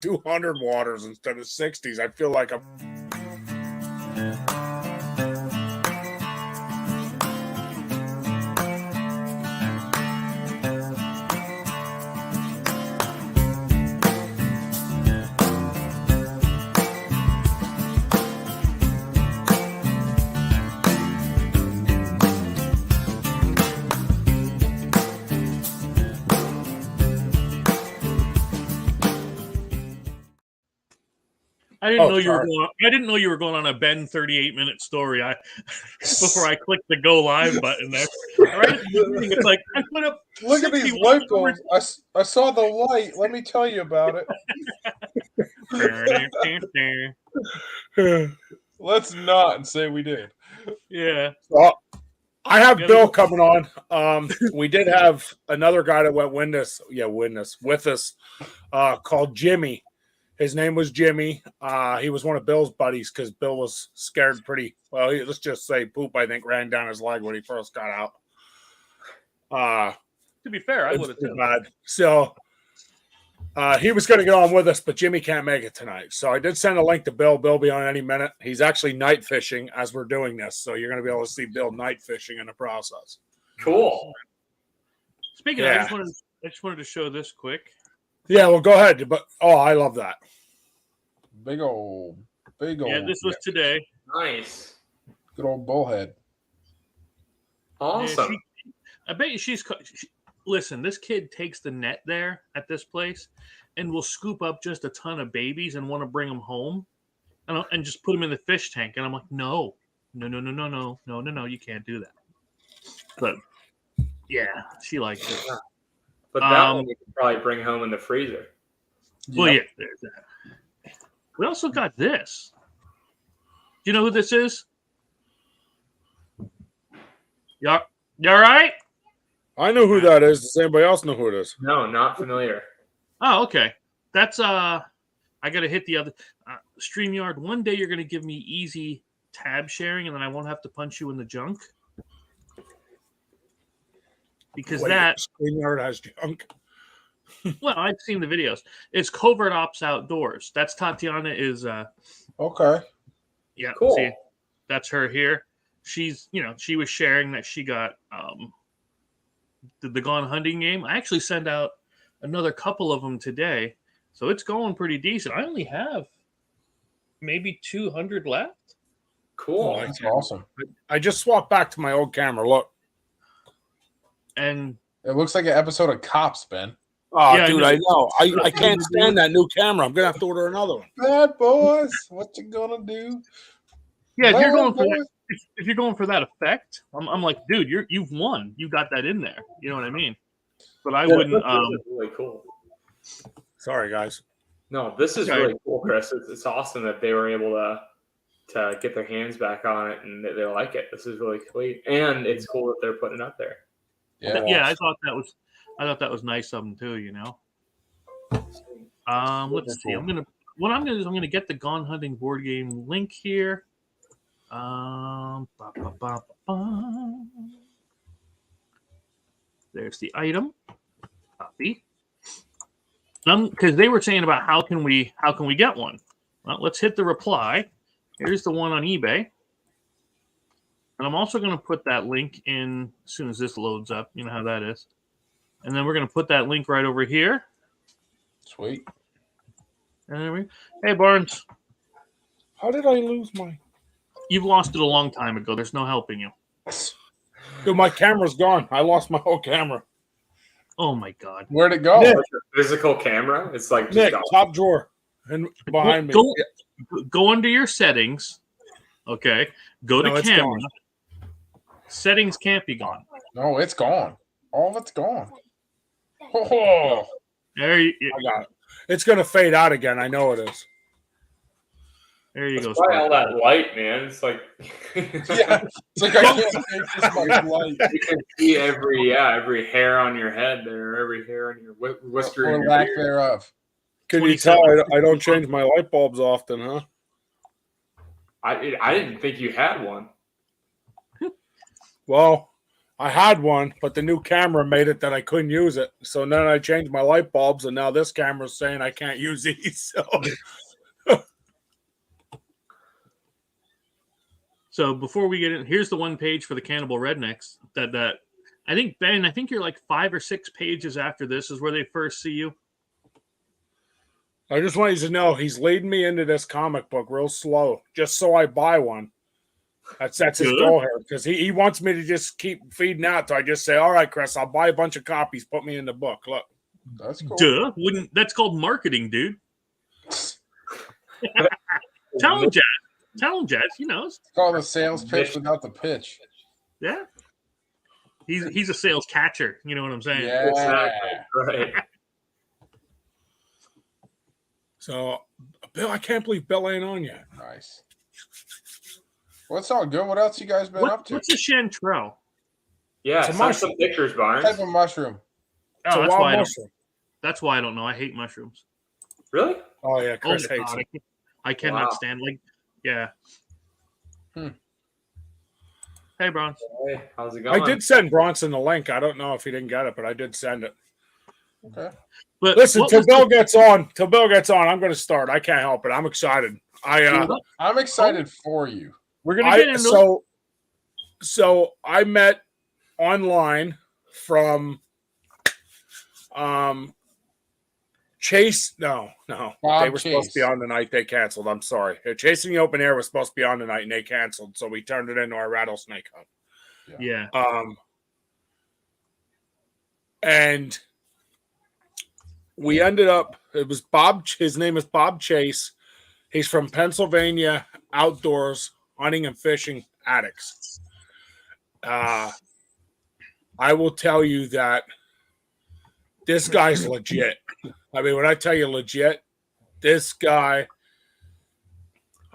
200 waters instead of 60s. I feel like I'm. I didn't know you were going on a Ben 38-minute story. Before I clicked the go live button there. Right at the beginning, it's like I put up. Look at these light bulbs. I saw the light. Let me tell you about it. Let's not say we did. Yeah. Well, I have Bill coming on. We did have another guy that went with us, called Jimmy. His name was Jimmy. He was one of Bill's buddies because Bill was scared pretty well. Let's just say poop, I think, ran down his leg when he first got out. To be fair, I would have too. Bad. So he was going to get on with us, but Jimmy can't make it tonight. So I did send a link to Bill. Bill will be on any minute. He's actually night fishing as we're doing this. So you're going to be able to see Bill night fishing in the process. Cool. Speaking of, I just wanted to show this quick. Yeah, well, go ahead. But I love that. Big old. Yeah, this was today. Nice. Good old bullhead. Awesome. Yeah, I bet you listen, this kid takes the net there at this place and will scoop up just a ton of babies and want to bring them home and just put them in the fish tank. And I'm like, no, you can't do that. But yeah, she likes it. But that one we could probably bring home in the freezer. Well, yeah, there's that. We also got this. Do you know who this is? You all right? I know who that is. Does anybody else know who it is? No, not familiar. Oh, okay. That's I got to hit the other StreamYard. One day you're going to give me easy tab sharing, and then I won't have to punch you in the junk. Because StreamYard has junk. Well, I've seen the videos. It's Covert Ops Outdoors. That's Tatiana is okay. Yeah, cool. See, that's her here. She's, she was sharing that she got the Gone Hunting game. I actually sent out another couple of them today. So it's going pretty decent. I only have maybe 200 left. Cool. Oh, that's awesome. I just swapped back to my old camera. Look. And it looks like an episode of Cops, Ben. Oh, yeah, dude, I know. I can't stand that new camera. I'm gonna have to order another one. Bad boys, what you gonna do? Yeah, if you're going for that, if you're going for that effect, I'm like, dude, you've won. You got that in there. You know what I mean? But I wouldn't. Really cool. Sorry, guys. No, this is really cool, Chris. It's awesome that they were able to get their hands back on it and they like it. This is really sweet, and it's cool that they're putting it up there. Yeah, I thought that was nice of them too. Let's see. I'm gonna get the Gone Hunting board game link here. There's the item. Copy. Because they were saying about how can we get one? Well, let's hit the reply. Here's the one on eBay. And I'm also going to put that link in as soon as this loads up. You know how that is. And then we're going to put that link right over here. Sweet. And there Hey, Barnes. How did I lose my... You've lost it a long time ago. There's no helping you. Dude, my camera's gone. I lost my whole camera. Oh, my God. Where'd it go? Nick. Physical camera? It's like... Nick, top drawer. And behind me. Go under your settings. Okay. Go to camera. Settings can't be gone. No, it's gone. All of it's gone. Oh, there you I got it. It's going to fade out again. I know it is. There you go. Why all that light, man? It's like... yeah. It's like I can't take this much light. You can see every hair on your head there, every hair on your whisker. Or lack thereof. Can you tell I don't change my light bulbs often, huh? I didn't think you had one. Well, I had one, but the new camera made it that I couldn't use it. So then I changed my light bulbs, and now this camera's saying I can't use these. So before we get in, here's the one page for the Cannibal Rednecks that I think, Ben, I think you're like 5 or 6 pages after this is where they first see you. I just want you to know he's leading me into this comic book real slow, just so I buy one. That's his goal here, because he wants me to just keep feeding out. So I just say, all right, Chris, I'll buy a bunch of copies. Put me in the book. Look. That's cool. Duh. That's called marketing, dude. Tell him, Jazz. Tell him, Jazz. He knows. It's called a sales pitch without the pitch. Yeah. He's a sales catcher. You know what I'm saying? Yeah. Right. So, Bill, I can't believe Bill ain't on yet. Nice. Well, it's all good. What else you guys been up to? What's a chanterelle? Yeah, It's a send some pictures, Barnes. What type of mushroom? It's Oh, a wild mushroom. that's why I don't know. I hate mushrooms. Really? Oh, yeah, Oh, Chris my hates God, it. I cannot Wow. stand yeah. Hmm. Hey, Bron. Hey, how's it going? I did send Bronson the link. I don't know if he didn't get it, but I did send it. Okay. But Listen, what till was Bill gets on, I'm going to start. I can't help it. I'm excited. I'm excited for you. we're gonna get into So I met online from Chase. No, Bob they were supposed to be Chase. on tonight. They canceled. I'm sorry. Chasing the Open Air was supposed to be on tonight, and they canceled. So we turned it into our rattlesnake hunt. Yeah. And we ended up. It was Bob. His name is Bob Chase. He's from Pennsylvania. Outdoors hunting and fishing addicts. I will tell you that this guy's legit. I mean, when I tell you legit, this guy.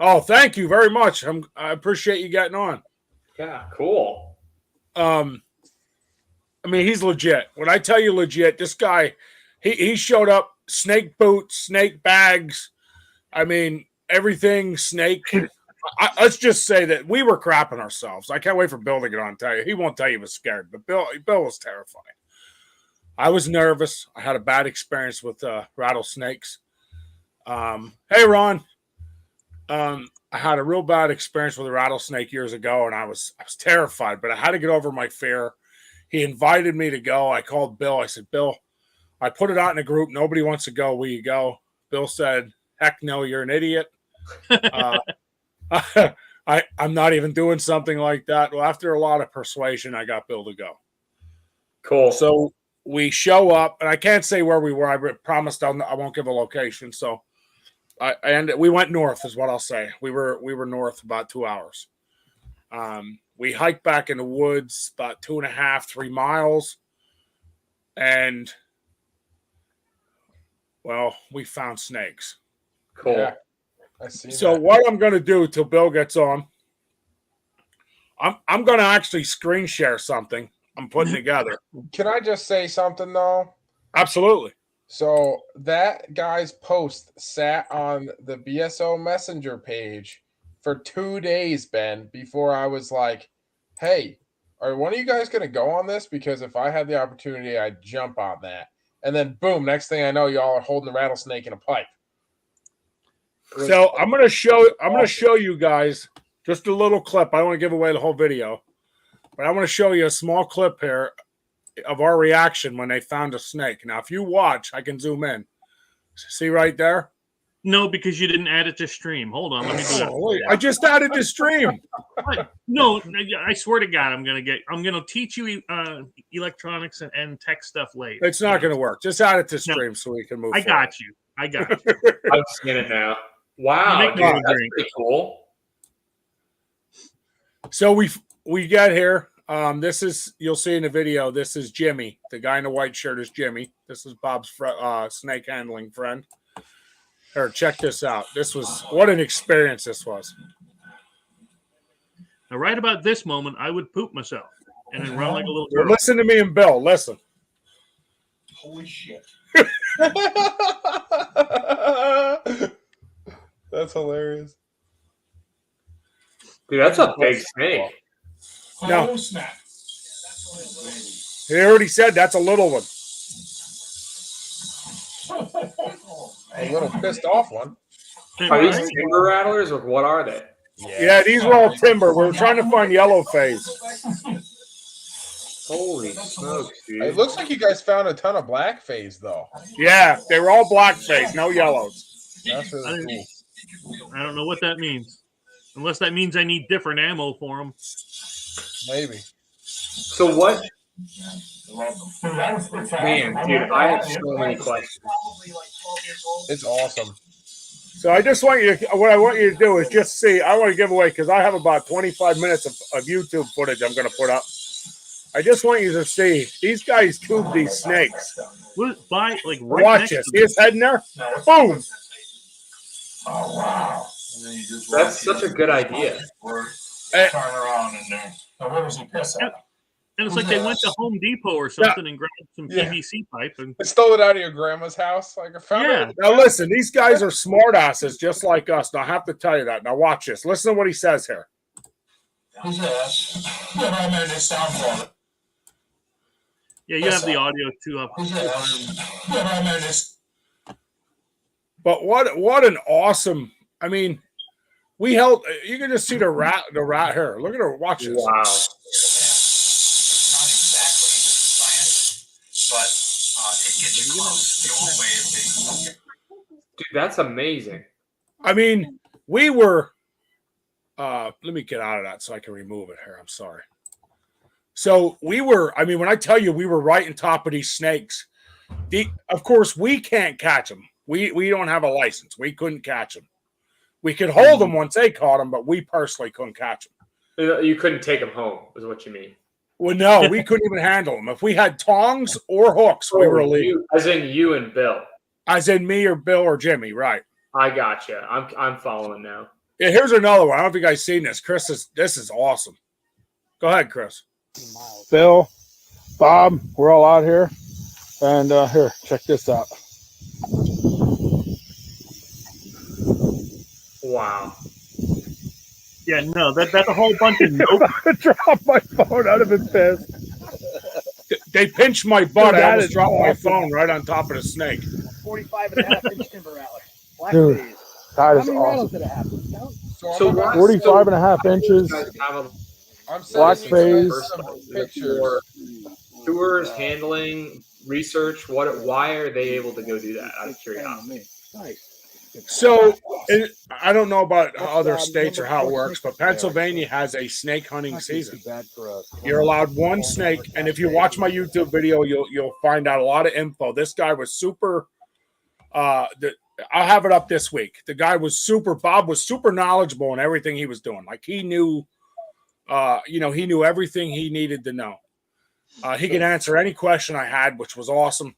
Oh, thank you very much. I appreciate you getting on. Yeah, cool. I mean, he's legit. When I tell you legit, this guy, he showed up, snake boots, snake bags. I mean, everything snake. Let's just say that we were crapping ourselves. I can't wait for Bill to get on and tell you. He won't tell you he was scared, but Bill was terrified. I was nervous. I had a bad experience with rattlesnakes. Hey, Ron. I had a real bad experience with a rattlesnake years ago, and I was terrified, but I had to get over my fear. He invited me to go. I called Bill. I said, Bill, I put it out in a group. Nobody wants to go. Will you go? Bill said, heck no, you're an idiot. I'm not even doing something like that. Well, after a lot of persuasion, I got Bill to go. Cool. So we show up, and I can't say where we were. I promised I won't give a location. So we went north, is what I'll say. We were north about 2 hours. We hiked back in the woods about 2.5, 3 miles, and well, we found snakes. Cool. Yeah, I see. So what I'm going to do till Bill gets on, I'm going to actually screen share something I'm putting together. Can I just say something though? Absolutely. So that guy's post sat on the BSO Messenger page for 2 days, Ben, before I was like, hey, are one of you guys going to go on this? Because if I had the opportunity, I'd jump on that. And then boom, next thing I know, y'all are holding a rattlesnake in a pipe. So I'm going to show you guys just a little clip. I don't want to give away the whole video, but I want to show you a small clip here of our reaction when they found a snake. Now, if you watch, I can zoom in. See right there? No, because you didn't add it to stream. Hold on, let me do that. Oh, wait, I just added to stream. No, I swear to God, I'm gonna teach you electronics and tech stuff later. It's not going to work. Just add it to stream so we can move. I got you. I'm seeing it now. Wow, You make me dude, that's drink. pretty cool. So we get here. This is, you'll see in the video, this is Jimmy. The guy in the white shirt is Jimmy. This is Bob's snake handling friend. Here, check this out. What an experience this was. Now, right about this moment, I would poop myself and then run like a little Well, girl. listen to me and Bill. Listen. Holy shit. That's hilarious. Dude, that's a big snake. No. Oh, snap. He already said that's a little one. A little pissed off one. Are these timber rattlers or what are they? Yeah, these were all timber. We were trying to find yellow phase. Holy smokes, dude. It looks like you guys found a ton of black phase, though. Yeah, they were all black phase, no yellows. That's really cool. I don't know what that means. Unless that means I need different ammo for them. Maybe. So what? Man, dude, I have so many questions. It's awesome. So I just want you to, what I want you to do is just see, I want to give away, because I have about 25 minutes of YouTube footage I'm going to put up. I just want you to see, these guys tube these snakes. Right Watch this. See his head in there? Boom. Oh, wow. That's such a good idea. Turn around in there. Now, where was he pissing at? And it's like they went to Home Depot or something and grabbed some PVC pipe. And I stole it out of your grandma's house. Like I found it. Now listen, these guys are smartasses just like us. Now I have to tell you that. Now watch this. Listen to what he says here. Who's that? I made this sound for it. Yeah, you have the audio too up. Who's that? I made this. But what an awesome, I mean, we held, you can just see the rat here. Look at her, watch this. Wow. Dude, that's amazing. I mean, we were, let me get out of that so I can remove it here. I'm sorry. So we were, I mean, when I tell you we were right on top of these snakes, of course, we can't catch them. We don't have a license. We couldn't catch them. We could hold them once they caught them, but we personally couldn't catch them. You couldn't take them home, is what you mean. Well, no, we couldn't even handle them. If we had tongs or hooks, we were illegal. As in you and Bill. As in me or Bill or Jimmy, right? I gotcha. I'm following now. Yeah, here's another one. I don't know if you guys seen this. Chris, this is awesome. Go ahead, Chris. Bill, Bob, we're all out here. And here, check this out. Wow. Yeah, no, that's a whole bunch of nope. I dropped my phone. I'd have been pissed. They pinched my butt. Dude, I that almost is dropped my awesome. phone right on top of the snake. 45.5-inch timber rattler. Black Dude, phase. that How is many rattles awesome. did it have? So I'm what? 45 and a half inches. I'm Black sending you phase. some pictures. Tours, handling, research. Why are they able to go do that? Out of curiosity. Nice. So I don't know about other states or how it works, but Pennsylvania has a snake hunting season. You're allowed one snake, and if you watch my YouTube video, you'll find out a lot of info. This guy was super. I'll have it up this week. The guy was super. Bob was super knowledgeable in everything he was doing. Like he knew, he knew everything he needed to know. He could answer any question I had, which was awesome.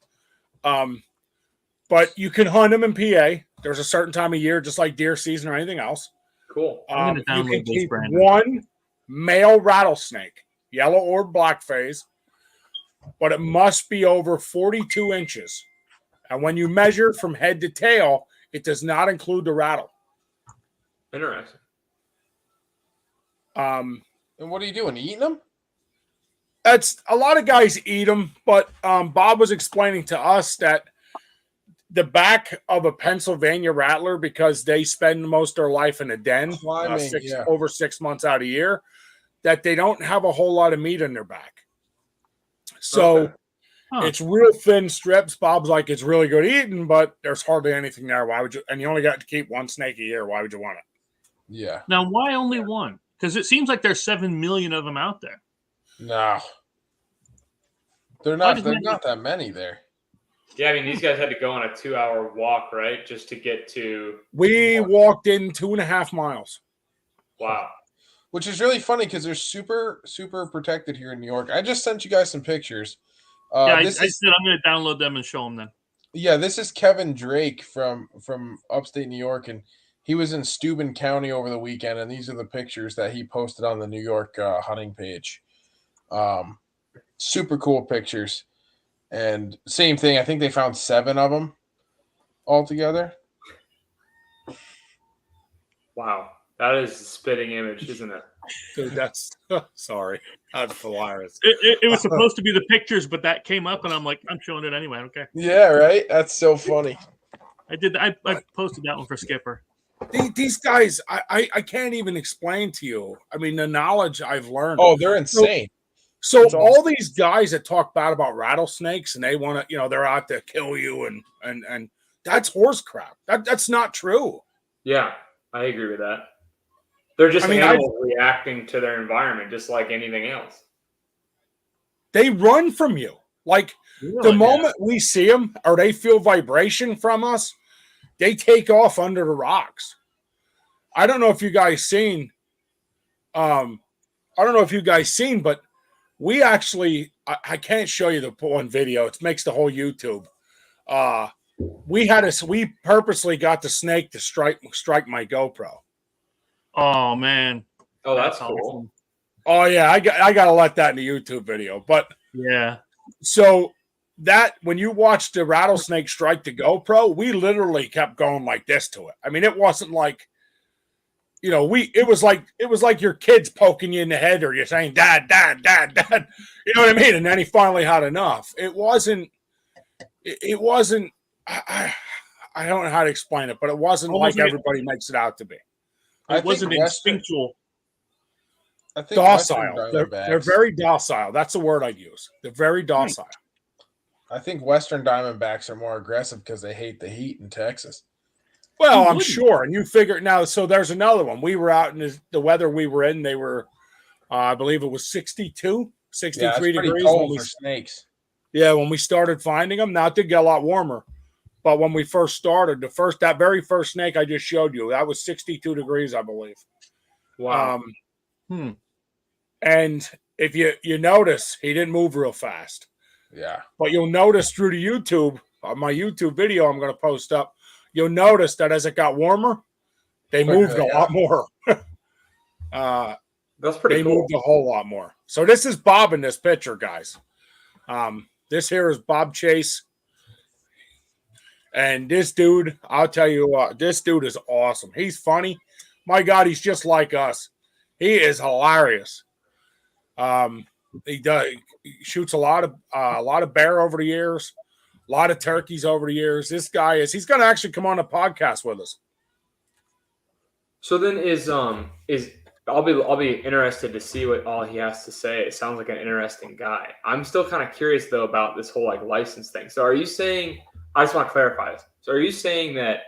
But you can hunt him in PA. There's a certain time of year, just like deer season or anything else. Cool. I'm You gonna download can this, keep Brandon. one male rattlesnake, yellow or black phase, but it must be over 42 inches. And when you measure from head to tail, it does not include the rattle. Interesting. And what are you doing? Eating them? That's a lot of guys eat them, but Bob was explaining to us that the back of a Pennsylvania rattler, because they spend most of their life in a den, Climbing, over 6 months out of year, that they don't have a whole lot of meat in their back. So Okay. it's real thin strips. Bob's like, it's really good eating, but there's hardly anything there. Why would you? And you only got to keep one snake a year. Why would you want it? Yeah. Now, why only one? Because it seems like there's 7 million of them out there. No. They're Why not. does They're that- not that many there. Yeah, I mean, these guys had to go on a 2-hour walk, right? Just to get to. We walked in 2.5 miles. Wow. Which is really funny because they're super, super protected here in New York. I just sent you guys some pictures. I This is said I'm going to download them and show them then. this is Kevin Drake from upstate New York, and he was in Steuben County over the weekend, and these are the pictures that he posted on the New York hunting page. Super cool pictures, and same thing. I think they found 7 of them altogether. Wow. That is a spitting image, isn't it? Dude, that's sorry. That's hilarious. It was supposed to be the pictures, but that came up, and I'm like, I'm showing it anyway. Okay, Yeah, right. That's so funny. I did. I posted that one for Skipper. These guys, I can't even explain to you. I mean, the knowledge I've learned. Oh, they're insane. So It's all these guys that talk bad about rattlesnakes and they want to, they're out to kill you and that's horse crap. That's not true. Yeah, I agree with that. They're just I mean, animals reacting to their environment, just like anything else. They run from you. Like the moment we see them or they feel vibration from us, they take off under the rocks. I don't know if you guys seen. But we actually, I can't show you the one video. It makes the whole YouTube. We purposely got the snake to strike my GoPro. Oh man. Oh, that's cool. Awesome. Oh yeah, I got to let that in the YouTube video. But yeah, so that when you watch the rattlesnake strike the GoPro, we literally kept going like this to it. I mean, it wasn't like, it was like your kids poking you in the head or you're saying, Dad, Dad, Dad, Dad. You know what I mean? And then he finally had enough. It wasn't, I don't know how to explain it, but it wasn't like everybody makes it out to be. It wasn't instinctual. I think docile. They're very docile. That's the word I'd use. They're very docile. I think Western Diamondbacks are more aggressive because they hate the heat in Texas. Well, I'm sure. And you figure now, so there's another one. We were out in the weather we were in. They were, I believe it was 62, 63 degrees. Cold for snakes. Yeah, when we started finding them. Now it did get a lot warmer. But when we first started, that very first snake I just showed you, that was 62 degrees, I believe. Wow. And if you notice, he didn't move real fast. Yeah. But you'll notice through the YouTube, my YouTube video I'm going to post up, you'll notice that as it got warmer, they moved a lot more. That's pretty cool. They moved a whole lot more. So this is Bob in this picture, guys. This here is Bob Chase. And this dude, I'll tell you what, this dude is awesome. He's funny. My God, he's just like us. He is hilarious. He shoots a lot of bear over the years, a lot of turkeys over the years. This guy he's going to actually come on a podcast with us. So then I'll be interested to see what all he has to say. It sounds like an interesting guy. I'm still kind of curious though about this whole license thing. So are you saying, I just want to clarify this. So are you saying that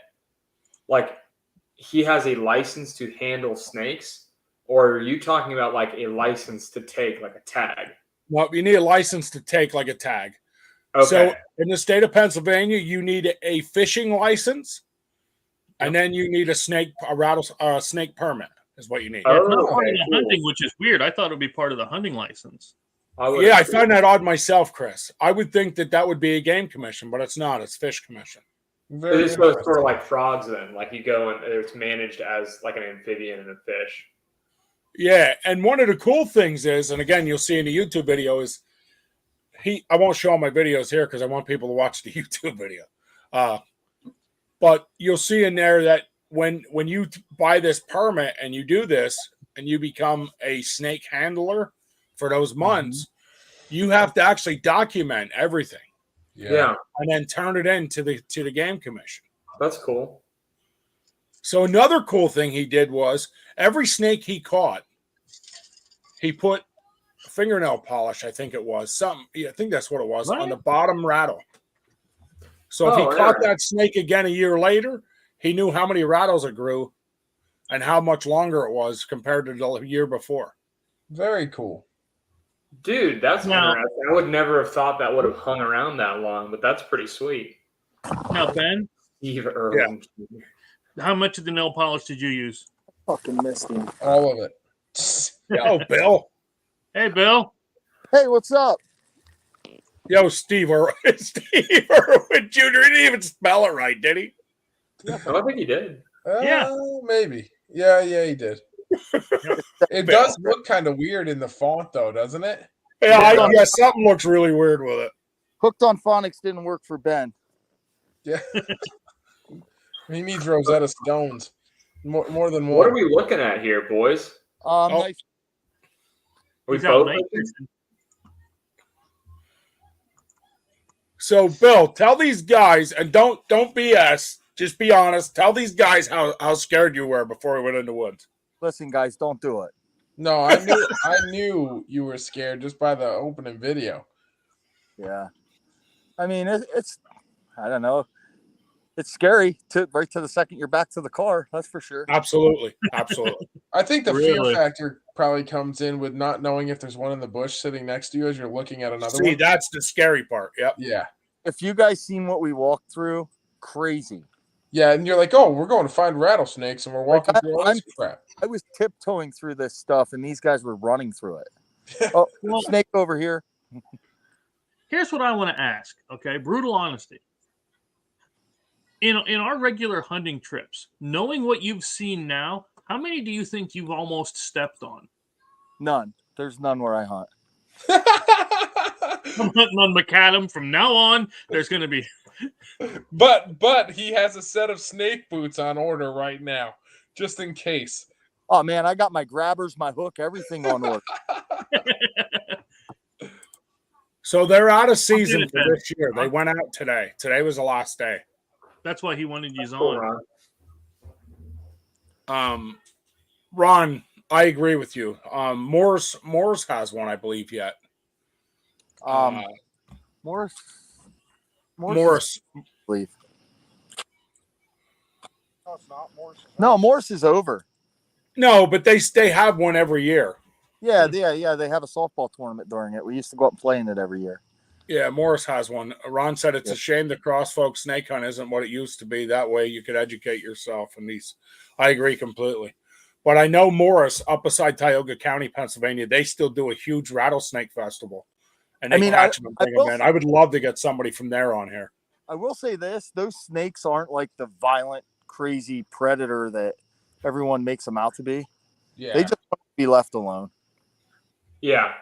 he has a license to handle snakes? Or are you talking about a license to take a tag? Well, you need a license to take a tag. Okay. So in the state of Pennsylvania, you need a fishing license, and then you need a snake permit is what you need. It's not part of the hunting, which is weird. I thought it would be part of the hunting license. I find that odd myself, Chris. I would think that would be a game commission, but it's not. It's fish commission. It's sort of like frogs then. You go and it's managed as an amphibian and a fish. Yeah, and one of the cool things is, and again, you'll see in the YouTube video is I won't show all my videos here because I want people to watch the YouTube video. But you'll see in there that when you buy this permit and you do this and you become a snake handler for those months, you have to actually document everything. Yeah. And then turn it in to the game commission. That's cool. So another cool thing he did was every snake he caught, he put fingernail polish, I think it was. I think that's what it was, on the bottom rattle. So if he caught that snake again a year later, he knew how many rattles it grew and how much longer it was compared to the year before. Very cool. Dude, that's interesting. I would never have thought that would have hung around that long, but that's pretty sweet. Now, Ben, how much of the nail polish did you use? Fucking missed him. All of it. Oh, Bill. Hey, Bill. Hey, what's up? Yo, Steve Irwin Jr. He didn't even spell it right, did he? I don't think he did. Maybe. Yeah, he did. It does look kind of weird in the font, though, doesn't it? Yeah, something looks really weird with it. Hooked on Phonics didn't work for Ben. Yeah. He needs Rosetta Stones. More than one. What are we looking at here, boys? Nice. He's out night fishing. So, Bill, tell these guys, and don't BS. Just be honest. Tell these guys how scared you were before we went in the woods. Listen, guys, don't do it. No, I knew you were scared just by the opening video. Yeah. I mean, it's I don't know. It's scary right to the second you're back to the car. That's for sure. Absolutely. I think the Really? fear factor probably comes in with not knowing if there's one in the bush sitting next to you as you're looking at another See, one. that's the scary part. Yep. Yeah. If you guys seen what we walked through, crazy. Yeah, and you're like, oh, we're going to find rattlesnakes, and we're walking through all this crap. I was tiptoeing through this stuff, and these guys were running through it. Oh, snake over here. Here's what I want to ask. Okay, brutal honesty. In our regular hunting trips, knowing what you've seen now, how many do you think you've almost stepped on? None. There's none where I hunt. I'm hunting on macadam. From now on, there's going to be. But he has a set of snake boots on order right now, just in case. Oh man, I got my grabbers, my hook, everything on order. So they're out of season for this year. They went out today. Today was the last day. That's why he wanted you on. Ron, I agree with you. Morris has one, I believe, yet. Morris, I believe. No, it's not. No, Morris is over. No, but they have one every year. Yeah. They have a softball tournament during it. We used to go up and play in it every year. Yeah, Morris has one. Ron said it's a shame the crossfolk snake hunt isn't what it used to be. That way you could educate yourself. And I agree completely. But I know Morris, up beside Tioga County, Pennsylvania, they still do a huge rattlesnake festival. And they catch them and bring them in. I would love to get somebody from there on here. I will say this: those snakes aren't like the violent, crazy predator that everyone makes them out to be. Yeah. They just want to be left alone. Yeah.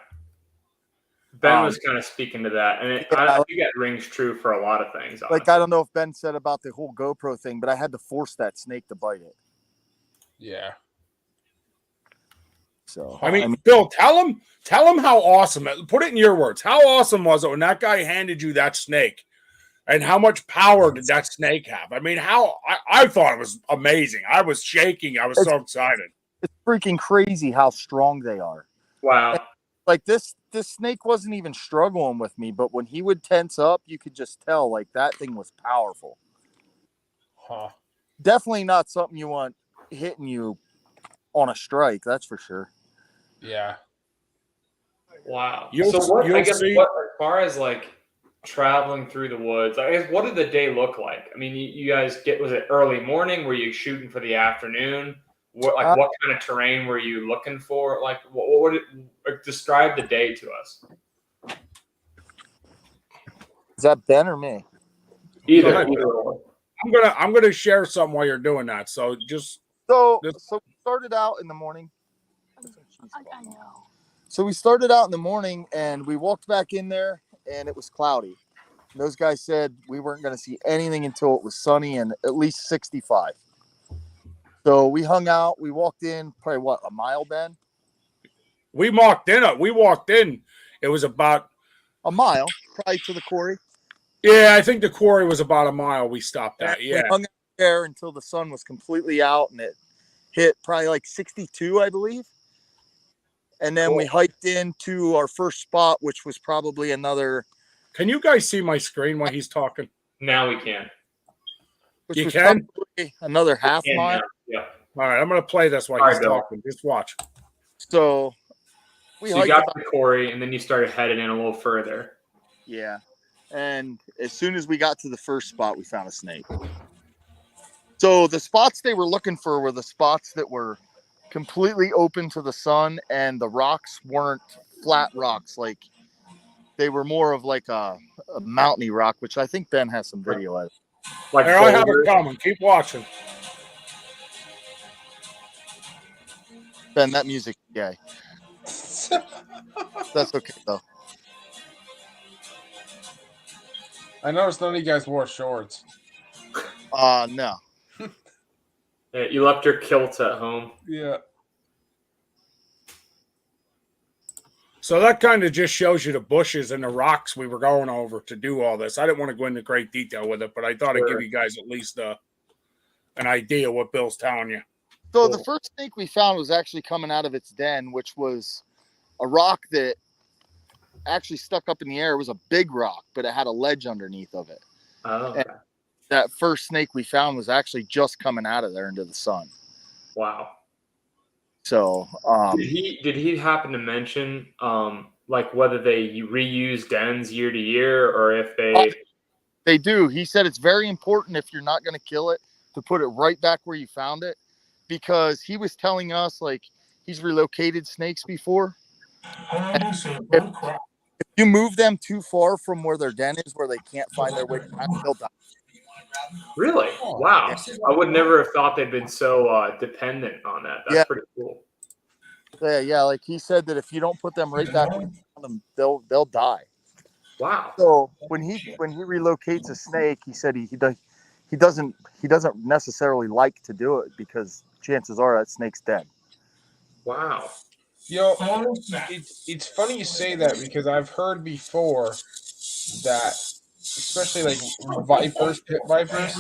Ben was kind of speaking to that, and I think that rings true for a lot of things. Honestly. Like, I don't know if Ben said about the whole GoPro thing, but I had to force that snake to bite it. Yeah. So I mean, Bill, tell him how awesome. Put it in your words. How awesome was it when that guy handed you that snake, and how much power did that snake have? I mean, I thought it was amazing. I was shaking. I was so excited. It's freaking crazy how strong they are. Wow. And like this snake wasn't even struggling with me, but when he would tense up, you could just tell like that thing was powerful. Huh. Definitely not something you want hitting you on a strike, that's for sure. Yeah. Wow. As far as like traveling through the woods, I guess, what did the day look like? I mean, you guys was it early morning? Were you shooting for the afternoon? What kind of terrain were you looking for? Like, describe the day to us? Is that Ben or me? Either. I'm gonna share something while you're doing that. So So we started out in the morning. I know. So we started out in the morning and we walked back in there and it was cloudy. And those guys said we weren't going to see anything until it was sunny and at least 65. So we hung out. We walked in probably a mile, Ben? we walked in. It was about a mile, probably to the quarry. Yeah, I think the quarry was about a mile. We stopped at. Yeah. We hung out there until the sun was completely out and it hit probably like 62, I believe. And then we hiked into our first spot, which was probably another. Can you guys see my screen while he's talking? Now we can. Which you was can? Another half mile. Yeah. All right, I'm going to play this while he's talking. Just watch. So you got to the quarry, and then you started heading in a little further. Yeah. And as soon as we got to the first spot, we found a snake. So the spots they were looking for were the spots that were completely open to the sun, and the rocks weren't flat rocks. Like they were more of like a mountainy rock, which I think Ben has some video of. Like I have it coming. Keep watching. Ben, that music, yeah. That's okay though. I noticed none of you guys wore shorts. No. Yeah, you left your kilts at home. Yeah. So that kind of just shows you the bushes and the rocks we were going over to do all this. I didn't want to go into great detail with it, but I thought I'd give you guys at least an idea what Bill's telling you. So the first snake we found was actually coming out of its den, which was a rock that actually stuck up in the air. It was a big rock, but it had a ledge underneath of it. Oh, okay. That first snake we found was actually just coming out of there into the sun. Wow. So did he happen to mention like whether they reuse dens year to year, or if they do? He said it's very important, if you're not going to kill it, to put it right back where you found it, because he was telling us like he's relocated snakes before. If you move them too far from where their den is, where they can't find their way back, they'll die. Really? Wow. I would never have thought they'd been so dependent on that. That's pretty cool. Yeah. Like he said that if you don't put them right back where you found them, they'll die. Wow. So when he relocates a snake, he said he doesn't necessarily like to do it because chances are that snake's dead. Wow. It's funny you say that, because I've heard before that, especially like pit vipers,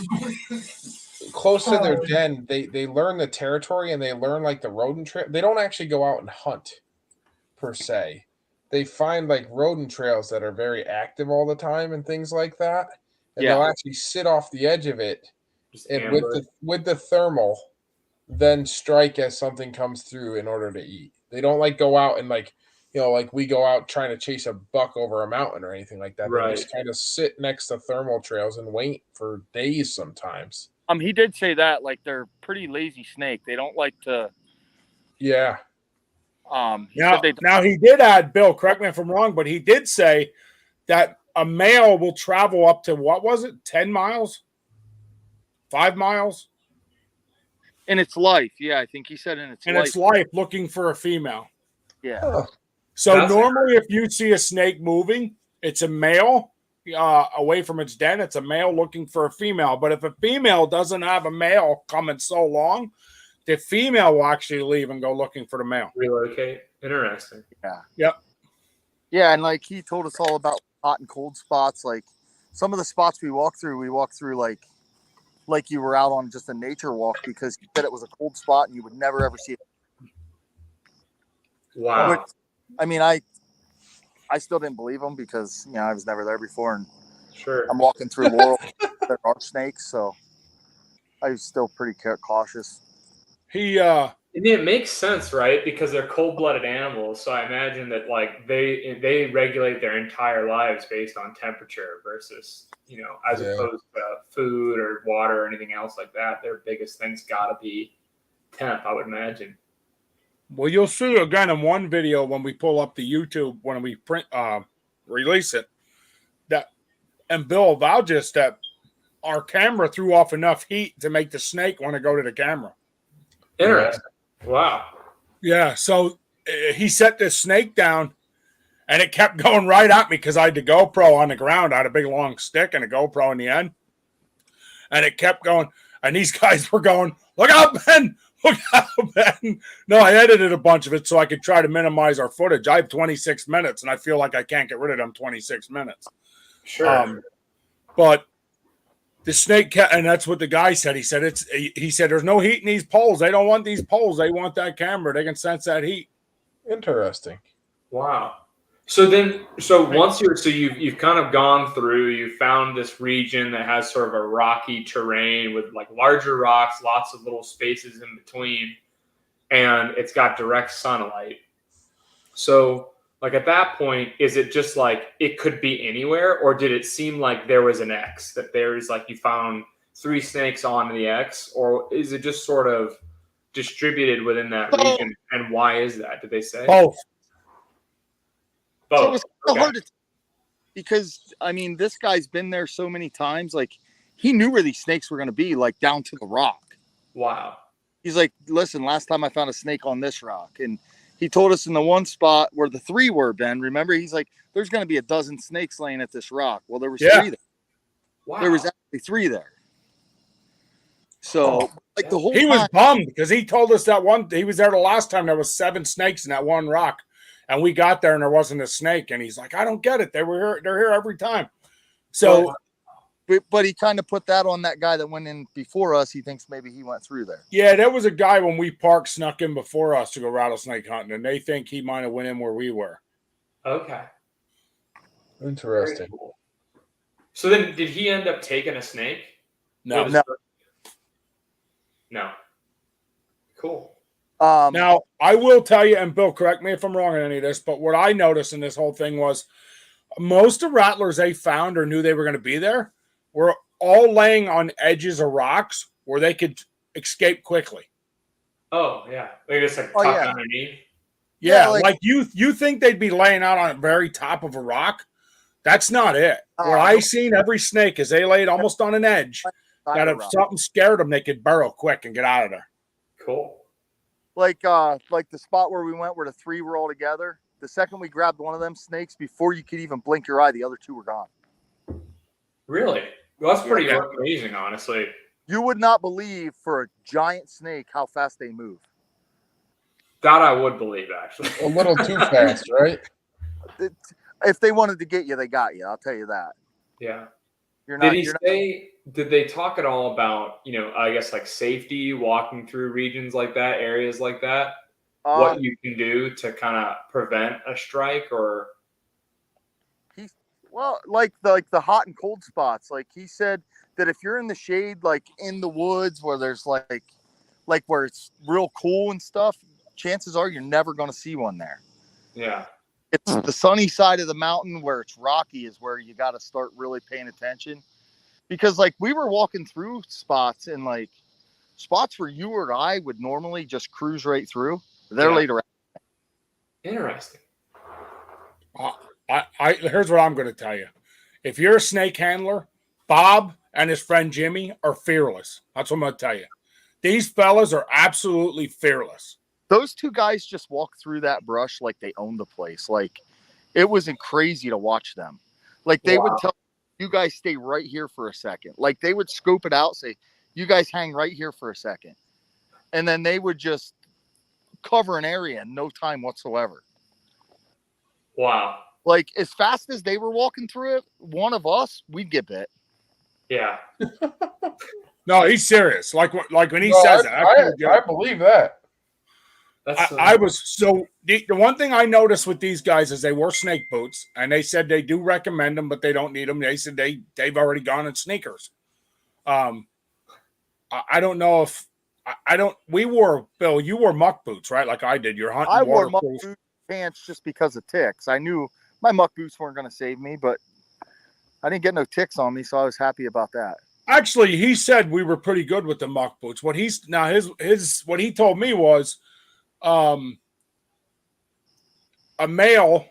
close to their den, they learn the territory and they learn like the rodent trail. They don't actually go out and hunt per se. They find like rodent trails that are very active all the time and things like that, and they'll actually sit off the edge of it, and with the thermal, then strike as something comes through in order to eat. They don't like go out and like we go out trying to chase a buck over a mountain or anything like that. Right. They just kind of sit next to thermal trails and wait for days sometimes. He did say that, like, they're pretty lazy snake. They don't like to. Yeah. Now he did add, Bill, correct me if I'm wrong, but he did say that a male will travel up to, what was it, 10 miles? 5 miles? In its life, yeah, I think he said in its life looking for a female. Yeah. Oh. So normally if you see a snake moving, it's a male away from its den. It's a male looking for a female. But if a female doesn't have a male coming so long, the female will actually leave and go looking for the male. Relocate. Interesting. Yeah. Yep. Yeah, and like he told us all about hot and cold spots. Like some of the spots we walked through like you were out on just a nature walk, because he said it was a cold spot and you would never ever see it. Wow. But, I mean, I still didn't believe him because I was never there before, and I'm walking through Laurel. There are snakes, so I was still pretty cautious. It makes sense, right? Because they're cold-blooded animals, so I imagine that like they regulate their entire lives based on temperature versus as opposed to food or water or anything else like that. Their biggest thing's got to be temp, I would imagine. Well, you'll see again in one video when we pull up the YouTube when we release it, and Bill vouches that our camera threw off enough heat to make the snake want to go to the camera. Interesting. Wow. Yeah. So he set this snake down, and it kept going right at me because I had the GoPro on the ground. I had a big long stick and a GoPro in the end, and it kept going. And these guys were going, "Look out, Ben! Look out, Ben!" No, I edited a bunch of it so I could try to minimize our footage. I have 26 minutes, and I feel like I can't get rid of them 26 minutes. Sure. But the snake, and that's what the guy said. He said there's no heat in these poles. They don't want these poles. They want that camera. They can sense that heat. Interesting. Wow. So once you've kind of gone through, you found this region that has sort of a rocky terrain with like larger rocks, lots of little spaces in between, and it's got direct sunlight. So like at that point, is it just like it could be anywhere, or did it seem like there was an X, that there's like you found 3 snakes on the X, or is it just sort of distributed within that region? And why is that? Did they say? Both. So it's hard to because I mean this guy's been there so many times, like he knew where these snakes were going to be, like down to the rock. Wow. He's like, listen, last time I found a snake on this rock, and he told us in the one spot where the 3 were, Ben, remember, he's like, there's going to be a dozen snakes laying at this rock. Well, there was 3 there. Wow. There was actually 3 there. So like the whole he was bummed because he told us that he was there the last time there was 7 snakes in that one rock. And we got there and there wasn't a snake. And he's like, I don't get it. They're here every time. So, but he kind of put that on that guy that went in before us. He thinks maybe he went through there. yeah, there was a guy when we parked snuck in before us to go rattlesnake hunting, and they think he might have went in where we were. Okay. Interesting. Cool. So then, did he end up taking a snake? No. No. Cool. Now, I will tell you, and Bill, correct me if I'm wrong on any of this, but what I noticed in this whole thing was most of rattlers they found or knew they were going to be there were all laying on edges of rocks where they could escape quickly. Oh, yeah. They just like tuck underneath. Yeah, like you think they'd be laying out on the very top of a rock. That's not it. Where I seen every snake is they laid almost on an edge that if something scared them, they could burrow quick and get out of there. Cool. Like the spot where we went where the 3 were all together. The second we grabbed one of them snakes, before you could even blink your eye, the other 2 were gone. Really? Well, that's pretty amazing, honestly. You would not believe for a giant snake how fast they move. That I would believe, actually. A little too fast, right? If they wanted to get you, they got you. I'll tell you that. Yeah. Did they talk at all about, I guess like safety, walking through regions like that, areas like that? What you can do to kind of prevent a strike or? Like the hot and cold spots. Like he said that if you're in the shade, like in the woods where there's like where it's real cool and stuff, chances are you're never going to see one there. Yeah. It's the sunny side of the mountain where it's rocky is where you got to start really paying attention. Because like we were walking through spots and like spots where you or I would normally just cruise right through. They're laid around. Interesting. Here's what I'm going to tell you. If you're a snake handler, Bob and his friend Jimmy are fearless. That's what I'm going to tell you. These fellas are absolutely fearless. Those 2 guys just walk through that brush like they own the place. Like it wasn't crazy to watch them. Like they would tell you guys stay right here for a second. Like they would scope it out, say, you guys hang right here for a second. And then they would just cover an area in no time whatsoever. Wow. Like as fast as they were walking through it, one of us, we'd get bit. Yeah. No, he's serious. Like when he says that. I believe that. I was so the one thing I noticed with these guys is they wore snake boots, and they said they do recommend them, but they don't need them. They said they've already gone in sneakers. I don't know if I don't. We wore Bill. You wore muck boots, right? Like I did. You're hunting. I wore muck boots pants just because of ticks. I knew my muck boots weren't going to save me, but I didn't get no ticks on me, so I was happy about that. Actually, he said we were pretty good with the muck boots. What he told me was, a male,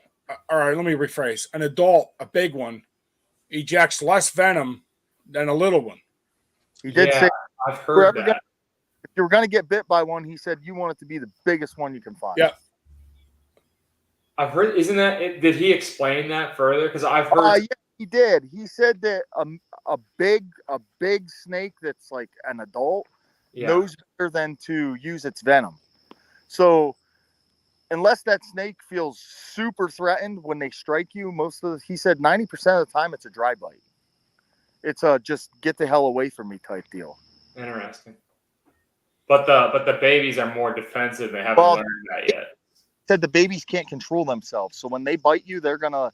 or let me rephrase, an adult, a big one, ejects less venom than a little one. He did say, I've heard that. If you were going to get bit by one, he said you want it to be the biggest one you can find. Yeah. I've heard, isn't that it? Did he explain that further? Because I've heard. Yeah, he did. He said that a big snake that's like an adult knows better than to use its venom. So unless that snake feels super threatened when they strike you, he said 90% of the time it's a dry bite. It's a just get the hell away from me type deal. Interesting. But the babies are more defensive. They haven't learned that yet. Said the babies can't control themselves, so when they bite you, they're gonna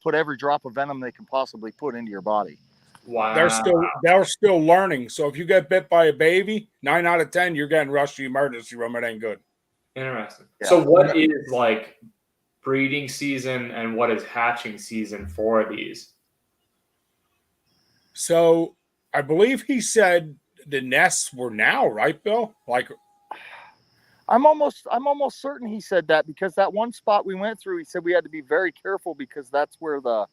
put every drop of venom they can possibly put into your body. Wow. They're still learning. So if you get bit by a baby, 9 out of 10, you're getting rushed to the emergency room. It ain't good. Interesting. Yeah. So what is like breeding season and what is hatching season for these? So I believe he said the nests were now, right, Bill? Like I'm almost certain he said that, because that one spot we went through, he said we had to be very careful because that's where the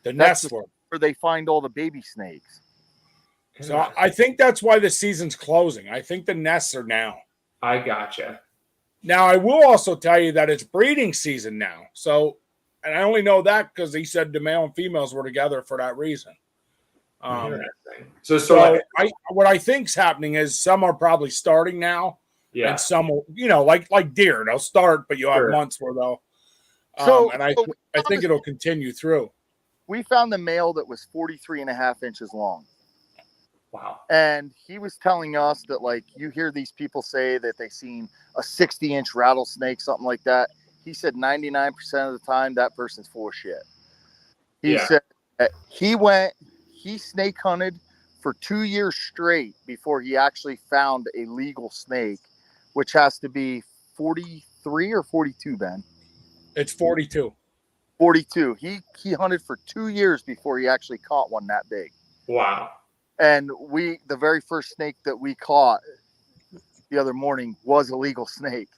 nests were. Where they find all the baby snakes. So I think that's why the season's closing. I think the nests are now. I gotcha. Now, I will also tell you that it's breeding season now. So, and I only know that because he said the male and females were together for that reason. What I think's happening is some are probably starting now. Yeah. And some will, like deer, they'll start, but you'll have months where And I think it'll continue through. We found the male that was 43.5 inches long. Wow. And he was telling us that, like, you hear these people say that they seen a 60-inch rattlesnake, something like that. He said 99% of the time that person's full of shit. He said that he snake hunted for 2 years straight before he actually found a legal snake, which has to be 43 or 42, Ben? It's 42. 42. He hunted for 2 years before he actually caught one that big. Wow. And the very first snake that we caught the other morning was a legal snake.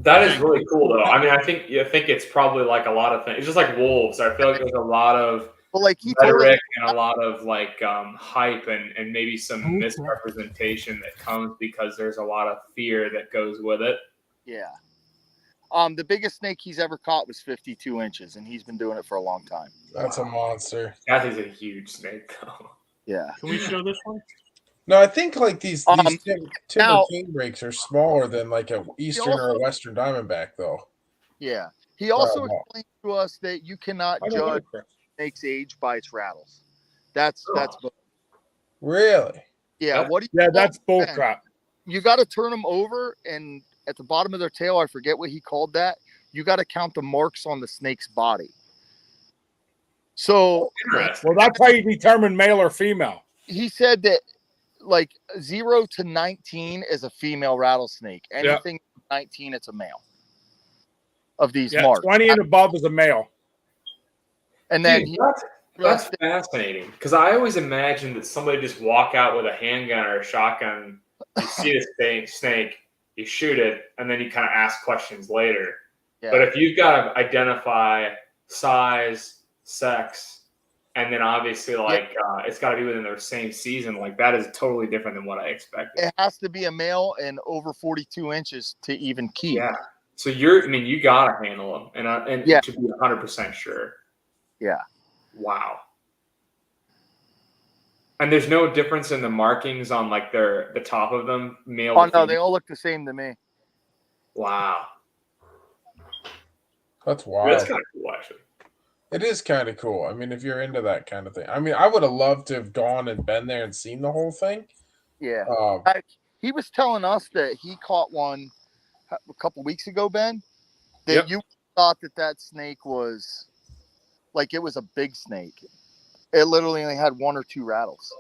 That is really cool, though. I mean, I think it's probably like a lot of things. It's just like wolves. I feel like there's a lot of rhetoric and a lot of like hype and maybe some misrepresentation that comes because there's a lot of fear that goes with it. Yeah. The biggest snake he's ever caught was 52 inches, and he's been doing it for a long time. That's a monster. That is a huge snake, though. Yeah. Can we show this one? No, I think like these timber king breaks are smaller than like a eastern or a western diamondback, though. Yeah. He also explained to us that you cannot judge snake's age by its rattles. That's really. Yeah. That's bullcrap. You got to turn them over, and at the bottom of their tail, I forget what he called that. You got to count the marks on the snake's body. So, well, that's how you determine male or female. He said that like 0 to 19 is a female rattlesnake. Anything 19, it's a male. Of these marks, 20 and above is a male. And then that's fascinating because I always imagined that somebody just walk out with a handgun or a shotgun. You see this snake, you shoot it, and then you kind of ask questions later. Yeah. But if you've got to identify size, sex, and then obviously it's got to be within their same season, like that is totally different than what I expected. It has to be a male and over 42 inches to even keep. Yeah. So you got to handle them and to be 100% sure. Yeah. Wow. And there's no difference in the markings on like the top of them, male. Oh no, they all look the same to me. Wow. That's wild. That's kind of cool, actually. It is kind of cool. I mean, if you're into that kind of thing. I mean, I would have loved to have gone and been there and seen the whole thing. Yeah. He was telling us that he caught one a couple weeks ago, Ben, that you thought that snake was like it was a big snake. It literally only had 1 or 2 rattles.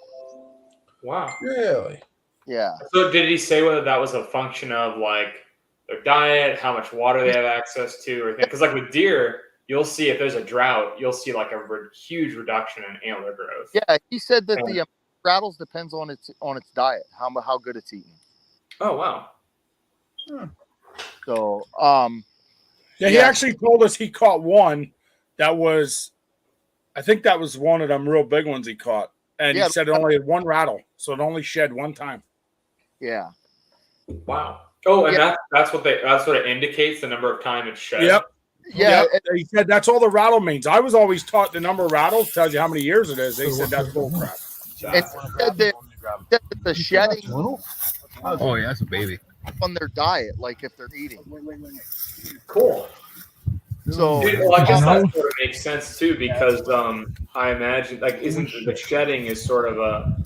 Wow. Really? Yeah. So did he say whether that was a function of like their diet, how much water they have access to, or anything? Because like with deer, you'll see if there's a drought, you'll see like a huge reduction in antler growth. Yeah, he said that the rattles depends on its diet, how good it's eating. Oh wow. So he actually told us he caught one that was, I think that was one of them real big ones he caught, and he said it only had 1 rattle, so it only shed 1 time. Yeah. Wow. Oh, and that's what it indicates, the number of time it shed. Yep. Yeah, he said that's all the rattle means. I was always taught the number of rattles tells you how many years it is. They said that's bullcrap. And said that the shedding. Oh yeah, that's a baby. On their diet, like if they're eating. Cool. So well, I guess that sort of makes sense too, because I imagine like isn't the shedding is sort of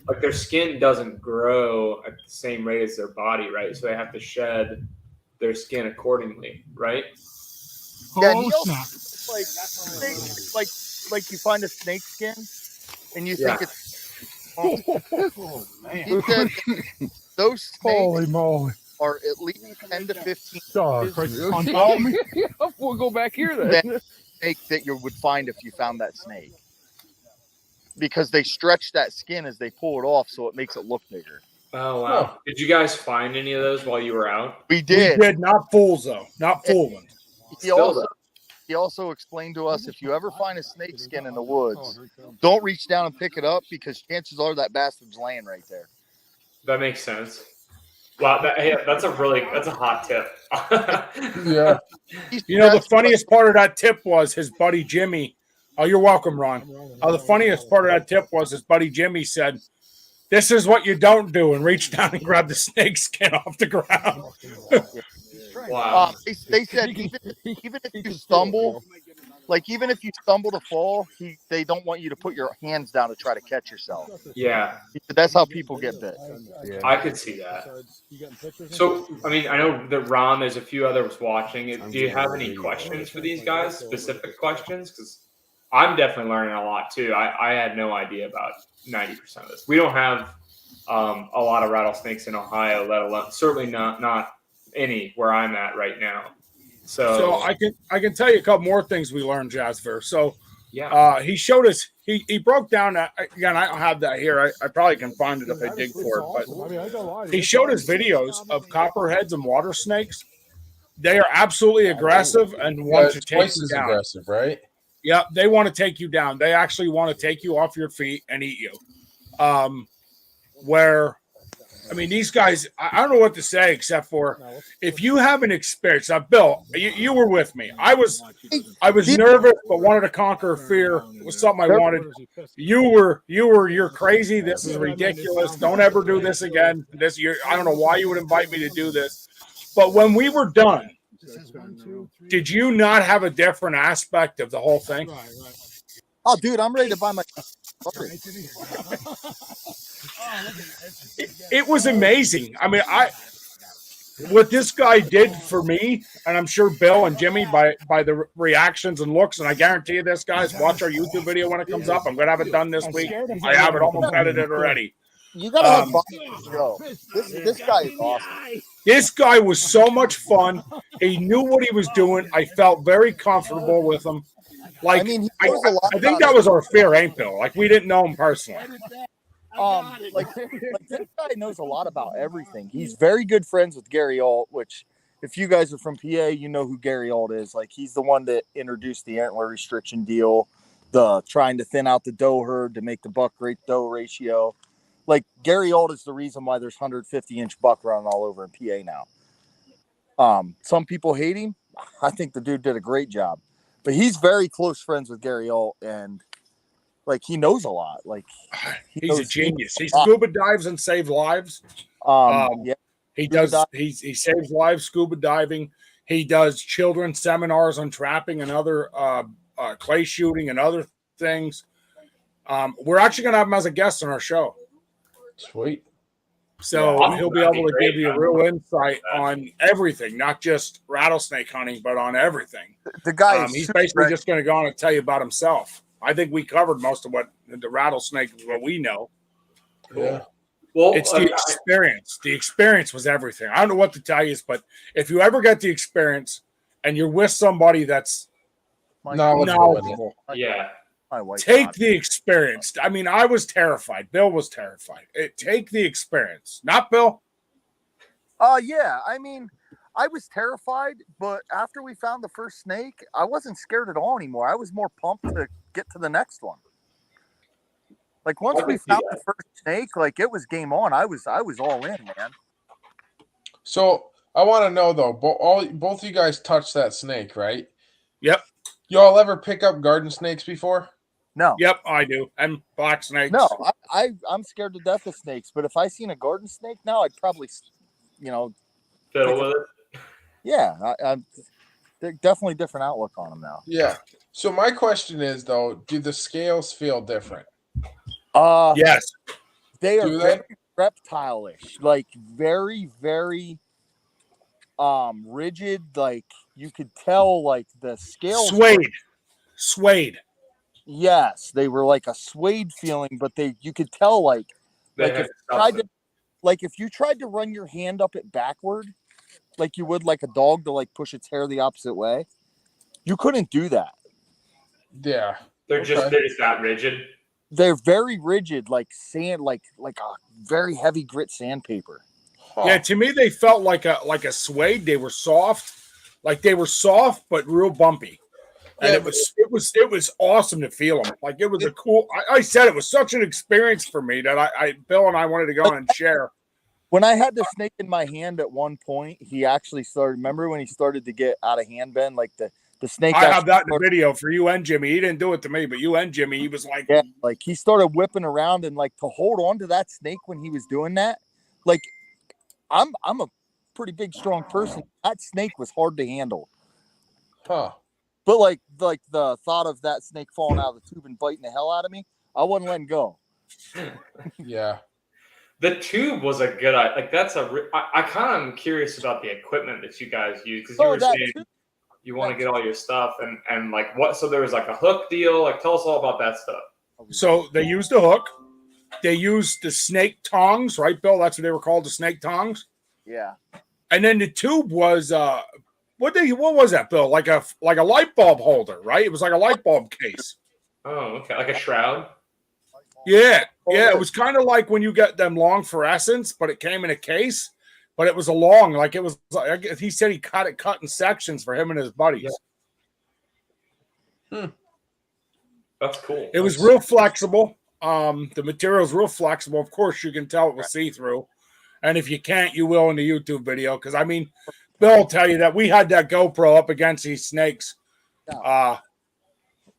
like their skin doesn't grow at the same rate as their body, right? So they have to shed their skin accordingly, right? Yeah, he also, like you find a snake skin and you think it's he said those snakes are at least 10 to 15 We'll go back here then. Snake that you would find if you found that snake, because they stretch that skin as they pull it off, so it makes it look bigger. Oh wow! Did you guys find any of those while you were out? We did. We did, not fools though, not full ones. He also explained to us, if you ever find a snake skin in the woods, don't reach down and pick it up, because chances are that bastard's laying right there. That makes sense. Wow, that's a hot tip. Yeah. You know, the funniest part of that tip was his buddy Jimmy. Oh, you're welcome, Ron. The funniest part of that tip was his buddy Jimmy said, "This is what you don't do," and reached down and grabbed the snake skin off the ground. Wow. They said even if you stumble, like even if you stumble to fall, they don't want you to put your hands down to try to catch yourself. Yeah. That's how people get bit. I could see that. So, I mean, I know that Ron, there's a few others watching. Do you have any questions for these guys? Specific questions? Because I'm definitely learning a lot too. I had no idea about 90% of this. We don't have a lot of rattlesnakes in Ohio, let alone certainly not any where I'm at right now. So I can tell you a couple more things we learned, Jasper. So yeah, he showed us. He broke down that again. I don't have that here. I probably can find it if I dig for it. But he showed us videos of copperheads and water snakes. They are absolutely aggressive and want to take twice you as down. aggressive, right? Yeah, they want to take you down. They actually want to take you off your feet and eat you. I mean, these guys, I don't know what to say except for if you have an experience. Now, Bill, you were with me. I was nervous, but wanted to conquer fear. It was something I wanted. You're crazy. This is ridiculous. Don't ever do this again. I don't know why you would invite me to do this. But when we were done, did you not have a different aspect of the whole thing? Oh, dude, I'm ready to buy my. It was amazing. I mean, what this guy did for me, and I'm sure Bill and Jimmy by the reactions and looks, and I guarantee you this, guys, watch our YouTube video when it comes up. I'm going to have it done this week. I have it almost edited already. You got to have fun with the show. This guy is awesome. This guy was so much fun. He knew what he was doing. I felt very comfortable with him. Like, I mean, I think that was our fear, ain't Bill? Like, we didn't know him personally. Like this guy knows a lot about everything. He's very good friends with Gary Alt, which if you guys are from PA, you know who Gary Alt is. Like, he's the one that introduced the antler restriction deal, the trying to thin out the doe herd to make the buck rate doe ratio. Like, Gary Alt is the reason why there's 150-inch buck running all over in PA now. Some people hate him. I think the dude did a great job, but he's very close friends with Gary Alt, and like, he knows a lot. Like, he's a genius. He scuba dives and saves lives. Yeah, he does. He saves lives scuba diving. He does children's seminars on trapping and other clay shooting and other things. We're actually going to have him as a guest on our show. Sweet. So he'll be able to give you a real insight on everything, not just rattlesnake hunting, but on everything. The guy he's basically just going to go on and tell you about himself. I think we covered most of what the rattlesnake, what we know. Yeah. Well, it's the experience. The experience was everything. I don't know what to tell you, but if you ever get the experience and you're with somebody that's knowledgeable, take the experience. I mean, I was terrified. Bill was terrified. Take the experience. Not Bill. Yeah. I mean, I was terrified, but after we found the first snake, I wasn't scared at all anymore. I was more pumped to get to the next one. Like, once we found the first snake, like, it was game on. I was all in, man. So I want to know though, both you guys touched that snake, right? Yep. Y'all ever pick up garden snakes before? No. Yep, I do. And black snakes. No, I'm scared to death of snakes. But if I seen a garden snake now, I'd probably, fiddle with it. Yeah, they're definitely different outlook on them now. Yeah. So my question is though, do the scales feel different? Yes. They are very reptile-ish, like very, very rigid. Like, you could tell, like, the scales suede. Yes, they were like a suede feeling, but you could tell, like if you tried to run your hand up it backward, like you would like a dog to like push its hair the opposite way, you couldn't do that. Yeah, they're just that rigid. They're very rigid, like sand, like a very heavy grit sandpaper. Huh. Yeah, to me they felt like a suede. They were soft, but real bumpy. And it was awesome to feel them. Like, it was a cool. I said it was such an experience for me that Bill and I wanted to go and share. When I had the snake in my hand at one point, he actually started. Remember when he started to get out of hand, Ben? Like the snake. I have that in the video for you and Jimmy. He didn't do it to me, but you and Jimmy. He was like, yeah, like he started whipping around, and like to hold on to that snake when he was doing that. Like, I'm a pretty big, strong person. That snake was hard to handle. Huh. But like the thought of that snake falling out of the tube and biting the hell out of me, I wasn't letting go. Yeah. The tube was a good like. That's I kind of am curious about the equipment that you guys use because you were saying you want to get all your stuff and like what. So there was like a hook deal. Like tell us all about that stuff. So they used a hook. They used the snake tongs, right, Bill? That's what they were called, the snake tongs. Yeah. And then the tube was what was that, Bill? Like a light bulb holder, right? It was like a light bulb case. Oh, okay, like a shroud. Yeah, yeah. It was kind of like when you get them long fluorescents, but it came in a case. But it was a long, like it was. He said he cut in sections for him and his buddies. Yeah. That's cool. It was real flexible. The material is real flexible. Of course, you can tell it was see through. And if you can't, you will in the YouTube video. Because, I mean, Bill will tell you that we had that GoPro up against these snakes.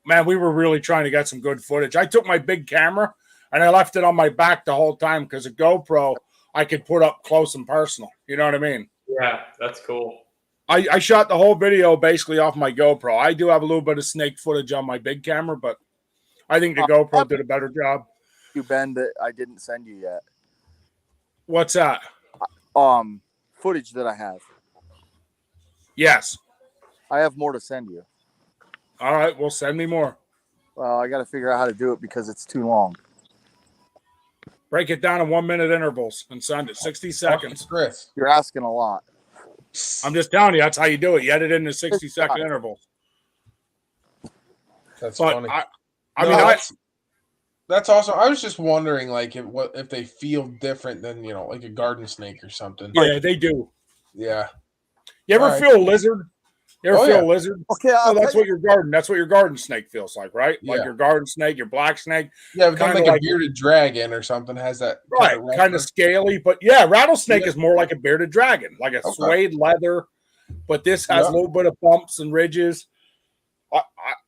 Man, we were really trying to get some good footage. I took my big camera, and I left it on my back the whole time because a GoPro I could put up close and personal. You know what I mean? Yeah, that's cool. I shot the whole video basically off my GoPro. I do have a little bit of snake footage on my big camera, but I think the GoPro did a better job. You, Ben, that I didn't send you yet. What's that? Footage that I have. Yes. I have more to send you. All right, well, send me more. Well, I got to figure out how to do it because it's too long. Break it down in 1 minute intervals and send it 60 seconds. Chris, you're asking a lot. I'm just telling you, that's how you do it. You edit it into 60-second intervals. That's funny. That's awesome. I was just wondering, like, if they feel different than like a garden snake or something. Yeah, they do. Yeah. You ever feel a lizard? You ever feel a lizard? Okay, that's what your garden snake feels like, right? Yeah. Like your garden snake, your black snake. Yeah, kind of like a bearded dragon or something has that. Right, kind of scaly, but yeah, rattlesnake is more like a bearded dragon, like a suede leather. But this has a little bit of bumps and ridges.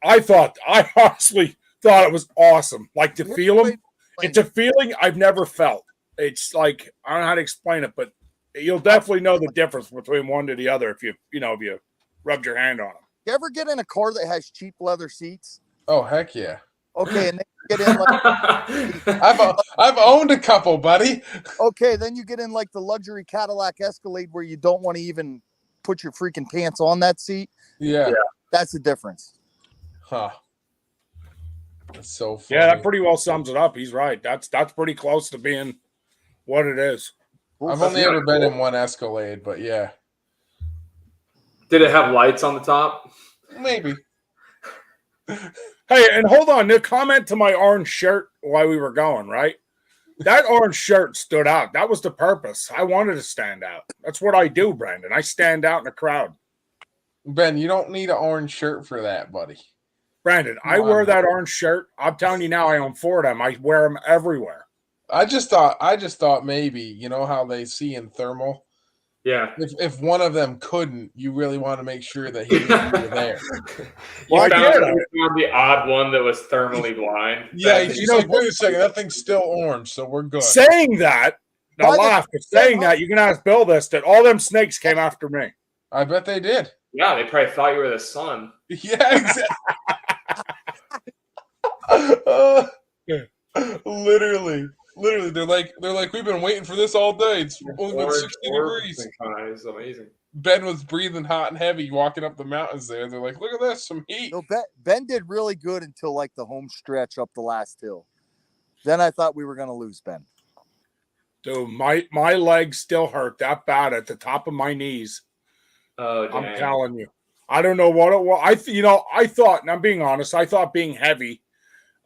I honestly thought it was awesome. Like to feel them, it's a feeling I've never felt. It's like I don't know how to explain it, but you'll definitely know the difference between one to the other if you rubbed your hand on them. You ever get in a car that has cheap leather seats? Oh heck yeah! Okay, and then you get in like I've owned a couple, buddy. Okay, then you get in like the luxury Cadillac Escalade where you don't want to even put your freaking pants on that seat. Yeah. That's the difference. Huh. That's so funny. Yeah, that pretty well sums it up. He's right. That's pretty close to being what it is. I've only ever been in one Escalade, but yeah. Did it have lights on the top? Maybe. Hey, and hold on. The comment to my orange shirt while we were going, right? That orange shirt stood out. That was the purpose. I wanted to stand out. That's what I do, Brandon. I stand out in a crowd. Ben, you don't need an orange shirt for that, buddy. Brandon, I wear that orange shirt. I'm telling you now, I own 4 of them. I wear them everywhere. I just thought maybe, you know how they see in thermal? Yeah. If one of them couldn't, you really want to make sure that he knew you were there. Well, you found the odd one that was thermally blind. Yeah, he's like, wait a second, that thing's still orange, so we're good. Saying that, now laugh, but saying that, you can ask Bill this, that all them snakes came after me. I bet they did. Yeah, they probably thought you were the sun. Yeah, exactly. Literally, they're like, we've been waiting for this all day. It's only been 60 degrees. It's amazing. Ben was breathing hot and heavy walking up the mountains there. They're like, look at this, some heat. No, Ben did really good until like the home stretch up the last hill. Then I thought we were going to lose Ben. Dude, my legs still hurt that bad at the top of my knees. Oh, dang. I'm telling you. I don't know what it was. I thought, and I'm being honest, I thought being heavy,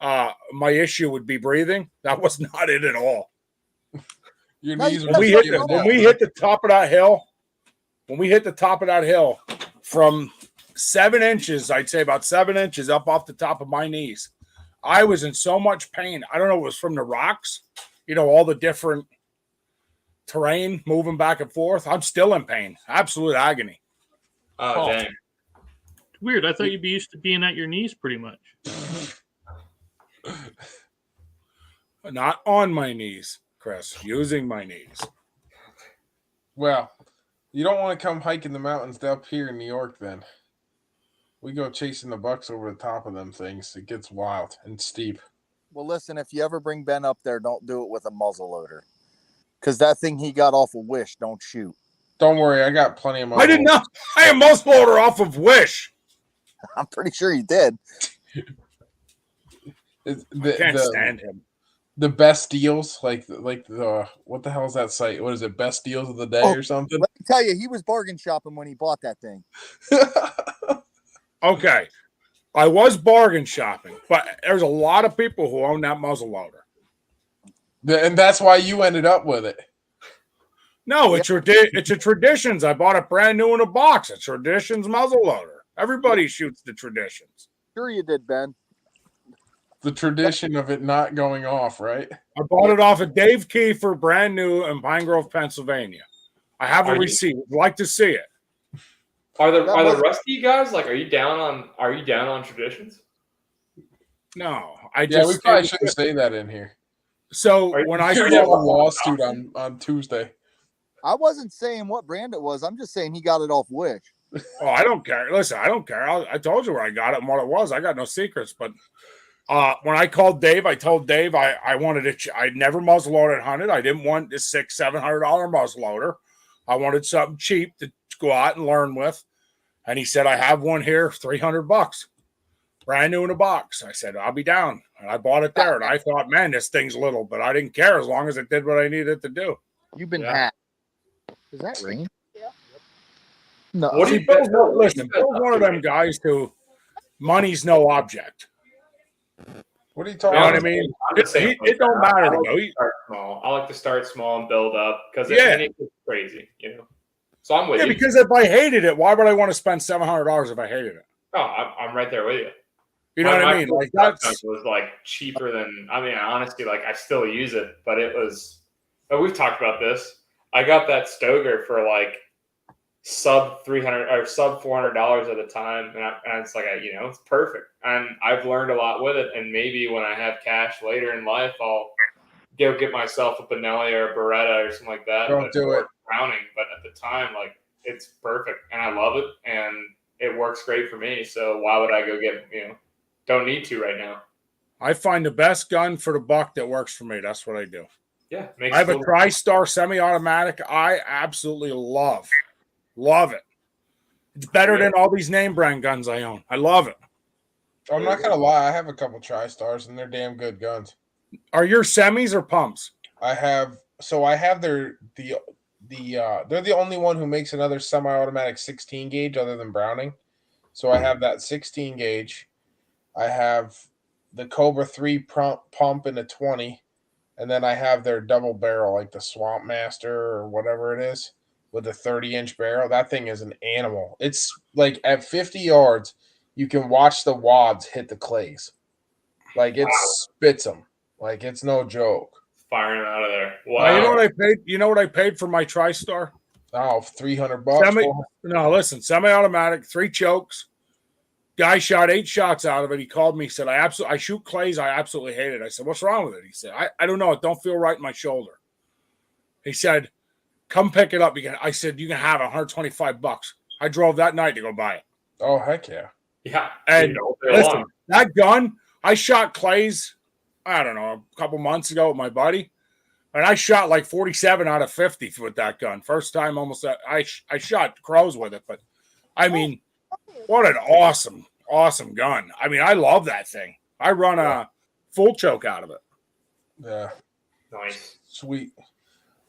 my issue would be breathing. That was not it at all. Your knees when we hit the top of that hill, from 7 inches, I'd say about 7 inches up off the top of my knees, I was in so much pain. I don't know if it was from the rocks, all the different terrain moving back and forth. I'm still in pain. Absolute agony. Oh, dang. Weird. I thought you'd be used to being at your knees pretty much. Not on my knees, Chris. Using my knees. Well, You don't want to come hiking the mountains up here in New York, then. We go chasing the bucks over the top of them things. It gets wild and steep. Well, listen, if you ever bring Ben up there, don't do it with a muzzle loader. Because that thing he got off of Wish, don't shoot. Don't worry, I got plenty of muzzle. I did not. I am muzzleloader off of Wish. I'm pretty sure you did. Can't stand him. The best deals, like the what the hell is that site? What is it? Best deals of the day or something? Let me tell you, he was bargain shopping when he bought that thing. Okay, I was bargain shopping, but there's a lot of people who own that muzzleloader. And that's why you ended up with it. No, it's a Traditions. I bought it brand new in a box. A Traditions muzzleloader. Everybody shoots the Traditions. Sure you did, Ben. The tradition of it not going off, right? I bought it off of Dave Kiefer, brand new in Pine Grove, Pennsylvania. I have a receipt. Would like to see it. Are the Rusty guys like? Are you down on Traditions? No, we probably shouldn't say that in here. So when I have a lawsuit on Tuesday. I wasn't saying what brand it was. I'm just saying he got it off Wish. Oh, I don't care. Listen, I don't care. I told you where I got it and what it was. I got no secrets. But when I called Dave, I told Dave I wanted it. I'd never muzzleloaded hunted. I didn't want this $600-700 muzzleloader. I wanted something cheap to go out and learn with. And he said, I have one here, $300, brand new in a box. I said, I'll be down. And I bought it there. And I thought, man, this thing's little, but I didn't care as long as it did what I needed it to do. You've been hacked. Is that rain? Yeah. No. Bill's one of them guys who money's no object. What are you talking about? I mean? It don't matter to me. I like to start small and build up because it's crazy, So I'm with you. Because if I hated it, why would I want to spend $700 if I hated it? Oh, I'm right there with you. You know what I mean? Like that was like cheaper than. I mean, honestly, like I still use it, but it was. Oh, we've talked about this. I got that Stoger for like sub $300 or sub $400 at the time, and it's like it's perfect. And I've learned a lot with it. And maybe when I have cash later in life, I'll go get myself a Benelli or a Beretta or something like that. Don't do it. Browning, but at the time, like it's perfect, and I love it, and it works great for me. So why would I go get Don't need to right now. I find the best gun for the buck that works for me. That's what I do. Yeah, I have a TriStar semi-automatic. I absolutely love it. It's better than all these name brand guns I own. I love it. I'm not gonna lie. I have a couple TriStars, and they're damn good guns. Are your semis or pumps? I have they're the only one who makes another semi-automatic 16 gauge other than Browning. So I have that 16 gauge. I have the Cobra 3 pump in a 20. And then I have their double barrel, like the Swamp Master or whatever it is, with a 30-inch barrel. That thing is an animal. It's like at 50 yards, you can watch the wads hit the clays. Like it spits them. Like it's no joke. Firing them out of there. Wow. You know what I paid? You know what I paid for my TriStar? Oh, $300. No, listen, semi-automatic, 3 chokes. Guy shot 8 shots out of it. He called me. He said, I shoot clays. I absolutely hate it. I said, what's wrong with it? He said, I don't know. It don't feel right in my shoulder. He said, come pick it up. I said, you can have it, $125. I drove that night to go buy it. Oh, heck yeah. Yeah. And listen, that gun, I shot clays, I don't know, a couple months ago with my buddy. And I shot like 47 out of 50 with that gun. First time almost. I shot crows with it. But, I mean, what an awesome gun. I mean, I love that thing. I run a full choke out of it. Yeah. Nice. Sweet.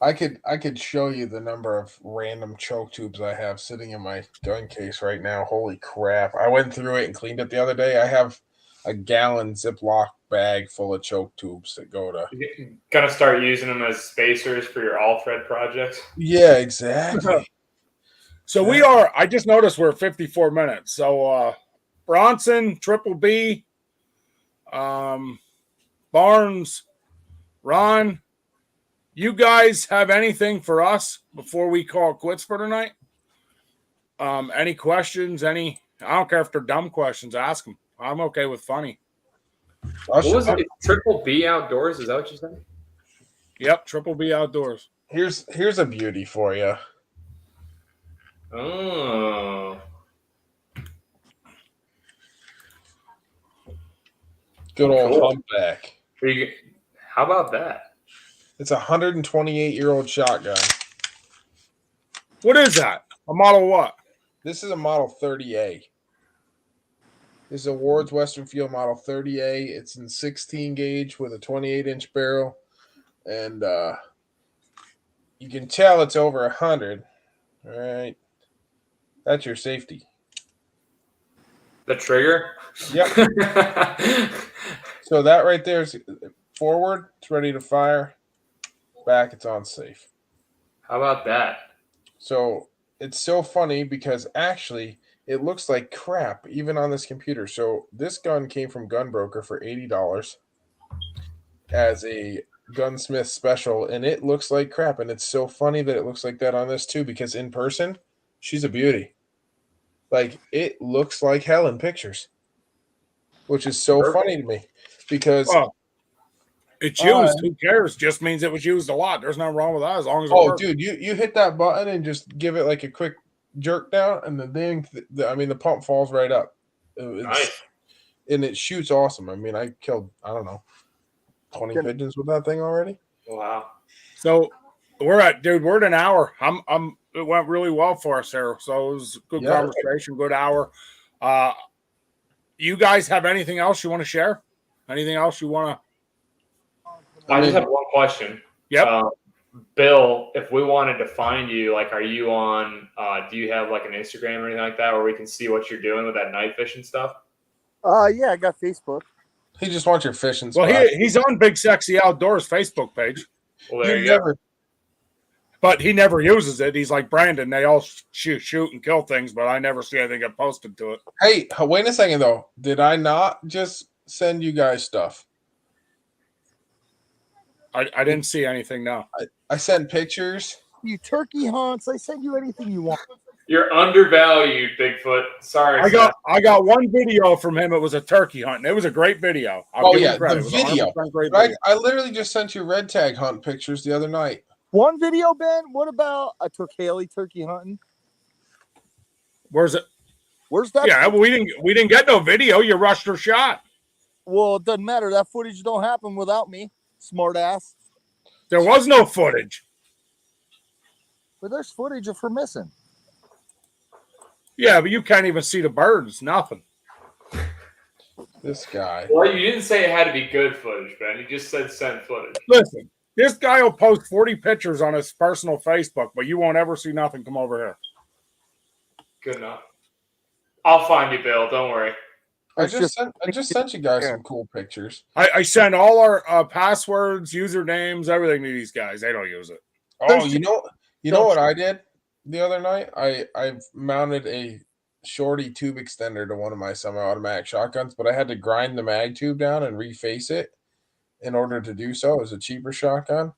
I could show you the number of random choke tubes I have sitting in my gun case right now. Holy crap. I went through it and cleaned it the other day. I have a gallon Ziploc bag full of choke tubes that go to. You're gonna start using them as spacers for your all thread projects? Yeah, exactly. So I just noticed we're at 54 minutes. So Bronson, Triple B, Barnes, Ron, you guys have anything for us before we call quits for tonight? Any questions? I don't care if they're dumb questions. Ask them. I'm okay with funny. What was it? Triple B Outdoors? Is that what you said? Yep, Triple B Outdoors. Here's a beauty for you. Oh. Good old Cool. humpback. How about that? It's a 128-year-old shotgun. What is that? A model what? This is a Model 30A. This is a Ward's Western Field Model 30A. It's in 16 gauge with a 28-inch barrel, and you can tell it's over 100. All right, that's your safety. The trigger? Yep. So that right there is forward. It's ready to fire. Back, it's on safe. How about that? So it's so funny because actually it looks like crap even on this computer. So this gun came from Gunbroker for $80 as a gunsmith special, and it looks like crap. And it's so funny that it looks like that on this too, because in person, she's a beauty. Like it looks like hell in pictures, which is so funny to me because it's used. Who cares? Just means it was used a lot. There's nothing wrong with that as long as it works. Dude, you hit that button and just give it like a quick jerk down, and the thing, the pump falls right up. Nice. And it shoots awesome. I mean, I killed, I don't know, 20 pigeons with that thing already. Wow. So we're at an hour. It went really well for us here. So it was a good conversation, good hour. You guys have anything else you want to share? Anything else you want to? I just have one question. Yep. Bill, if we wanted to find you, like, are you on, do you have like an Instagram or anything like that where we can see what you're doing with that night fishing stuff? Yeah, I got Facebook. He just wants your fishing spot. Well, he's on Big Sexy Outdoors Facebook page. Well, there you go. But he never uses it. He's like Brandon. They all shoot and kill things, but I never see anything get posted to it. Hey, wait a second, though. Did I not just send you guys stuff? I didn't see anything, no. I sent pictures. You turkey hunts. I send you anything you want. You're undervalued, Bigfoot. Sorry. I got one video from him. It was a turkey hunt. And it was a great video. The video. I literally just sent you red tag hunt pictures the other night. One video, Ben. What about I took Haley turkey hunting? Where's it? Where's that? Yeah, we didn't get no video. You rushed her shot. Well, it doesn't matter. That footage don't happen without me. Smart ass. There was no footage. But there's footage of her missing. Yeah, but you can't even see the birds. Nothing. This guy. Well, you didn't say it had to be good footage, Ben. You just said send footage. Listen, this guy will post 40 pictures on his personal Facebook, but you won't ever see nothing come over here. Good enough. I'll find you, Bill. Don't worry. I just sent you guys some cool pictures. I sent all our passwords, usernames, everything to these guys. They don't use it. Oh, you know what I did the other night? I mounted a shorty tube extender to one of my semi-automatic shotguns, but I had to grind the mag tube down and reface it in order to do so. It was a cheaper shotgun.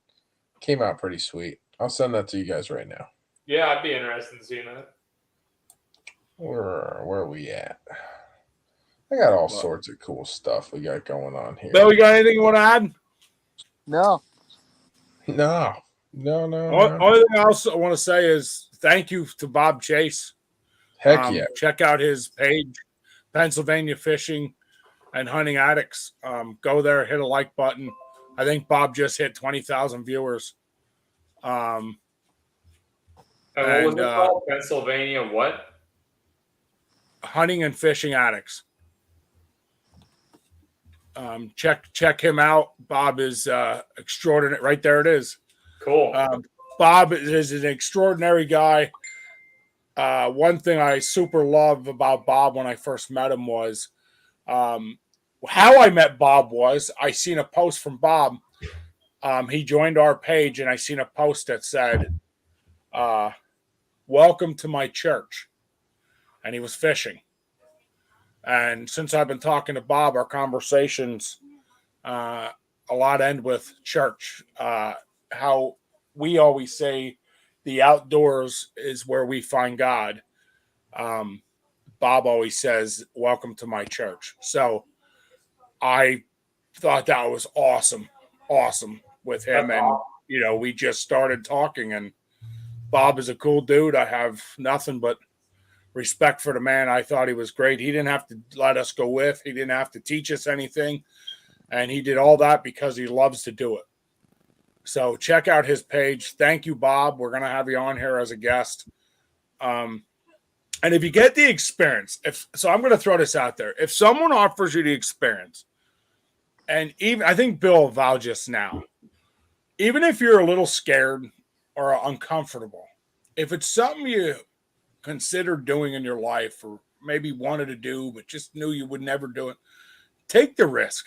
Came out pretty sweet. I'll send that to you guys right now. Yeah, I'd be interested in seeing that. Where are we at? I got all sorts of cool stuff we got going on here. Bill, you got anything you want to add? No. Only thing else I want to say is thank you to Bob Chase. Heck yeah. Check out his page, Pennsylvania Fishing and Hunting Addicts. Go there, hit a like button. I think Bob just hit 20,000 viewers. What was it called? Pennsylvania what? Hunting and Fishing Addicts. Check him out. Bob is extraordinary. Right there it is. Cool. Bob is an extraordinary guy. One thing I super love about Bob when I first met him was how I met Bob was I seen a post from Bob. He joined our page and I seen a post that said, welcome to my church. And he was fishing. And since I've been talking to Bob, our conversations a lot end with church. How we always say the outdoors is where we find God. Bob always says, welcome to my church. So I thought that was awesome with him. And, we just started talking and Bob is a cool dude. I have nothing but respect for the man. I thought he was great. He didn't have to let us go with. He didn't have to teach us anything. And he did all that because he loves to do it. So check out his page. Thank you, Bob. We're going to have you on here as a guest. And if you get the experience, I'm going to throw this out there. If someone offers you the experience, and even I think Bill will vouch just now, even if you're a little scared or uncomfortable, if it's something you considered doing in your life or maybe wanted to do but just knew you would never do it, take the risk.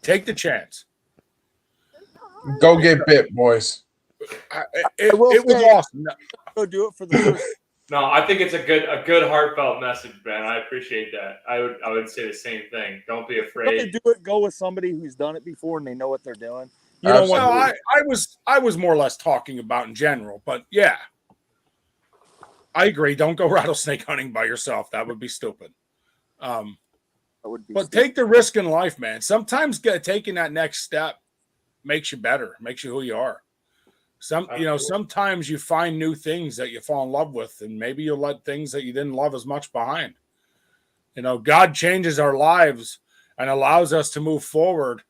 Take the chance. Go get bit, boys. It was awesome. Go do it for the first. No, I think it's a good heartfelt message, Ben. I appreciate that. I would say the same thing. Don't be afraid. Do it. Go with somebody who's done it before and they know what they're doing. You don't want. I was more or less talking about in general, but yeah, I agree. Don't go rattlesnake hunting by yourself. That would be stupid. But take the risk in life, man. Sometimes taking that next step makes you better, makes you who you are. Sometimes you find new things that you fall in love with, and maybe you'll let things that you didn't love as much behind. God changes our lives and allows us to move forward